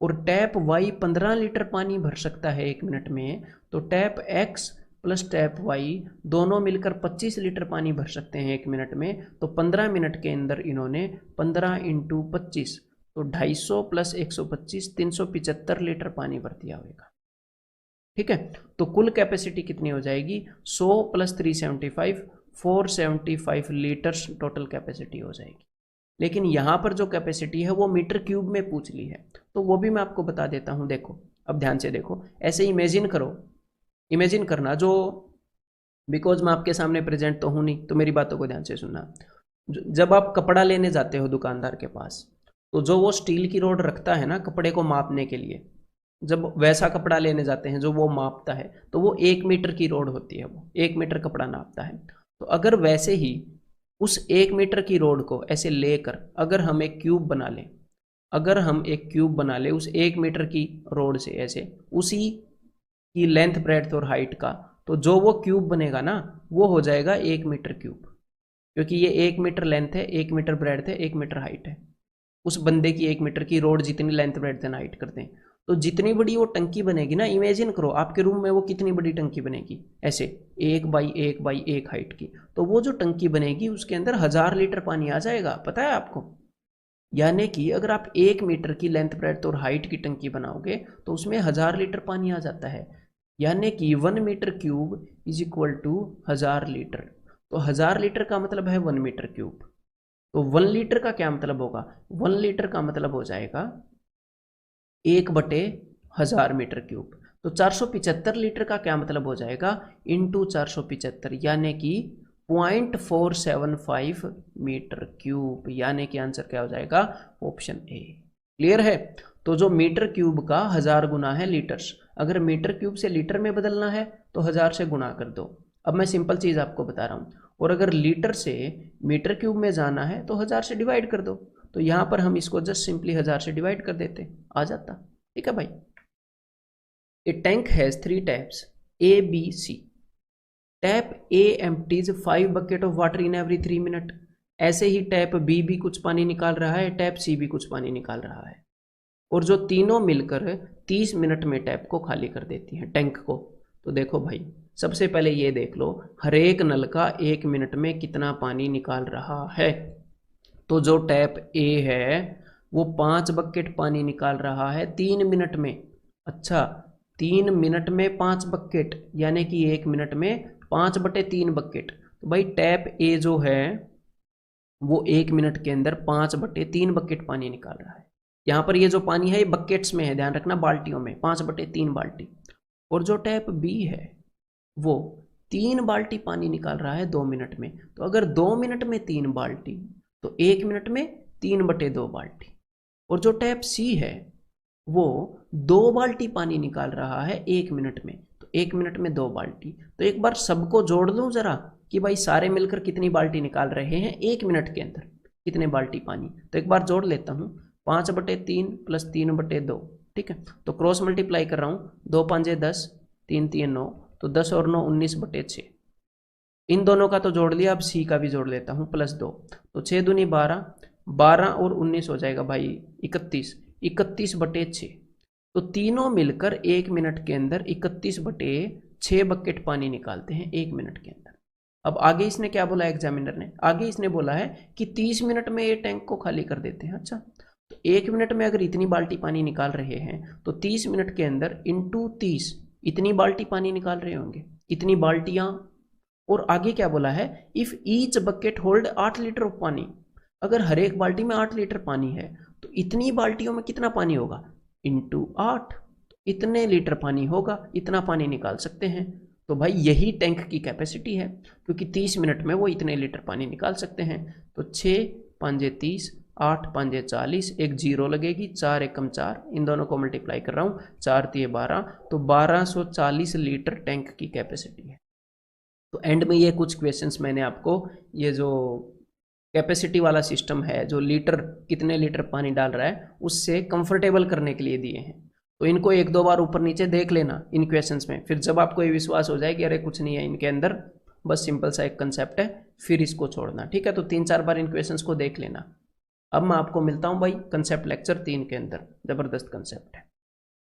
और टैप वाई 15 लीटर पानी भर सकता है 1 मिनट में, तो tap X plus tap Y दोनों मिलकर 25 लीटर पानी भर सकते हैं 1 मिनट में। तो 15 मिनट के अंदर इन्होंने 15 इंटू 25 तो 250 प्लस 125 375 लीटर पानी भर दिया होगा। ठीक है, तो कुल कैपेसिटी कितनी हो जाएगी 100 प्लस 375 475 लीटर्स टोटल कैपेसिटी हो जाएगी। लेकिन यहाँ पर जो कैपेसिटी है वो मीटर क्यूब में पूछ ली है, तो वो भी मैं आपको बता देता हूँ। देखो अब ध्यान से देखो, ऐसे इमेजिन करो, इमेजिन करना जो, बिकॉज मैं आपके सामने प्रेजेंट तो हूँ नहीं, तो मेरी बातों को ध्यान से सुनना। जब आप कपड़ा लेने जाते हो दुकानदार के पास, तो जो वो स्टील की रोड रखता है ना कपड़े को मापने के लिए, जब वैसा कपड़ा लेने जाते हैं जो वो मापता है, तो वो 1 मीटर की रोड होती है, वो 1 मीटर कपड़ा नापता है। तो अगर वैसे ही उस 1 मीटर की रोड को ऐसे लेकर अगर हम एक क्यूब बना लें, अगर हम एक क्यूब बना ले उस 1 मीटर की रोड से ऐसे, उसी की लेंथ ब्रेड्थ और हाइट का, तो जो वो क्यूब बनेगा ना वो हो जाएगा 1 मीटर क्यूब, क्योंकि ये 1 मीटर लेंथ है, 1 मीटर ब्रेड्थ है, 1 मीटर हाइट है। उस बंदे की 1 मीटर की रोड जितनी लेंथ ब्रेड्थ एंड हाइट करते हैं, तो जितनी बड़ी वो टंकी बनेगी ना, इमेजिन करो आपके रूम में वो कितनी बड़ी टंकी बनेगी, ऐसे 1 बाई 1 बाई 1 हाइट की, तो वो जो टंकी बनेगी उसके अंदर 1000 लीटर पानी आ जाएगा, पता है आपको। यानी कि अगर आप 1 मीटर की लेंथ ब्रेड्थ और हाइट की टंकी बनाओगे तो उसमें 1000 लीटर पानी आ जाता है। यानी कि 1 metre cube is equal to 1000 litre. तो 1000 लीटर का मतलब है 1 मीटर क्यूब। तो 1 लीटर का क्या मतलब होगा, 1 लीटर का मतलब हो जाएगा 1/1000 मीटर क्यूब। तो 475 लीटर का क्या मतलब हो जाएगा, इंटू 475, यानी कि 0.475 मीटर क्यूब। यानी कि आंसर क्या हो जाएगा, ऑप्शन ए। क्लियर है। तो जो मीटर क्यूब का 1000 गुना है लीटर्स, अगर मीटर क्यूब से लीटर में बदलना है तो 1000 से गुणा कर दो। अब मैं सिंपल चीज आपको बता रहा हूं, और अगर लीटर से मीटर क्यूब में जाना है तो 1000 से डिवाइड कर दो। तो यहां पर हम इसको जस्ट सिंपली 1000 से डिवाइड कर देते, आ जाता। ठीक है भाई। A tank has 3 taps A B C. Tap A empties 5 bucket of water in every 3 minute. ऐसे ही टैप बी भी कुछ पानी निकाल रहा है, टैप सी भी कुछ पानी निकाल रहा है, और जो तीनों मिलकर 30 मिनट में टैप को खाली कर देती हैं, टैंक को। तो देखो भाई, सबसे पहले ये देख लो हर एक नल का 1 मिनट में कितना पानी निकाल रहा है। तो जो टैप ए है वो 5 बकेट पानी निकाल रहा है 3 मिनट में। अच्छा, 3 मिनट में 5 बकेट, यानी कि 1 मिनट में 5/3 बकेट। तो भाई टैप ए जो है वो 1 मिनट के अंदर 5/3 बकेट पानी निकाल रहा है। यहाँ पर ये जो पानी है ये बकेट्स में है, ध्यान रखना, बाल्टियों में, 5/3 बाल्टी। और जो टैप बी है वो 3 बाल्टी पानी निकाल रहा है 2 मिनट में। तो अगर 2 मिनट में 3 बाल्टी, तो 1 मिनट में 3/2 बाल्टी। और जो टैप सी है वो 2 बाल्टी पानी निकाल रहा है 1 मिनट में, तो 1 मिनट में 2 बाल्टी। तो एक बार सबको जोड़ लूँ जरा कि भाई सारे मिलकर कितनी बाल्टी निकाल रहे हैं 1 मिनट के अंदर, कितने बाल्टी पानी। तो एक बार जोड़ लेता हूँ, 5/3 प्लस 3/2। ठीक है, तो क्रॉस मल्टीप्लाई कर रहा हूँ, 2 5 10, 3 3 9, तो 10 और 9 19/6। इन दोनों का तो जोड़ लिया, अब सी का भी जोड़ लेता हूँ, +2, तो 6 दूनी 12, 12 और 19 हो जाएगा भाई 31, 31/6। तो तीनों मिलकर 1 मिनट के अंदर 31/6 बकेट पानी निकालते हैं 1 मिनट के अंदर। अब आगे इसने क्या बोला एग्जामिनर ने, आगे इसने बोला है कि 30 मिनट में ये टैंक को खाली कर देते हैं। अच्छा, तो 1 मिनट में अगर इतनी बाल्टी पानी निकाल रहे हैं तो 30 मिनट के अंदर इंटू 30 इतनी बाल्टी पानी निकाल रहे होंगे, इतनी बाल्टियां। और आगे क्या बोला है, if each bucket hold 8 litre of पानी। अगर हर एक बाल्टी में 8 लीटर पानी है तो इतनी बाल्टियों में कितना पानी होगा, इंटू 8, इतने लीटर पानी होगा, इतना पानी निकाल सकते हैं। तो भाई यही टैंक की कैपेसिटी है, क्योंकि 30 मिनट में वो इतने लीटर पानी निकाल सकते हैं। तो 6 5 30, 8 5 40, एक 0 लगेगी, 4 एकम 4, इन दोनों को मल्टीप्लाई कर रहा हूँ, 4 3 12, तो 1240 लीटर टैंक की कैपेसिटी है। तो एंड में ये कुछ क्वेश्चंस मैंने आपको, ये जो कैपेसिटी वाला सिस्टम है, जो लीटर कितने लीटर पानी डाल रहा है उससे कंफर्टेबल करने के लिए दिए हैं। तो इनको 1-2 बार ऊपर नीचे देख लेना इन क्वेश्चंस में, फिर जब आपको ये विश्वास हो जाए कि अरे कुछ नहीं है इनके अंदर, बस सिंपल सा एक कंसेप्ट है, फिर इसको छोड़ना। ठीक है, तो 3-4 बार इन क्वेश्चंस को देख लेना। अब मैं आपको मिलता हूँ भाई कंसेप्ट लेक्चर 3 के अंदर, जबरदस्त कंसेप्ट है।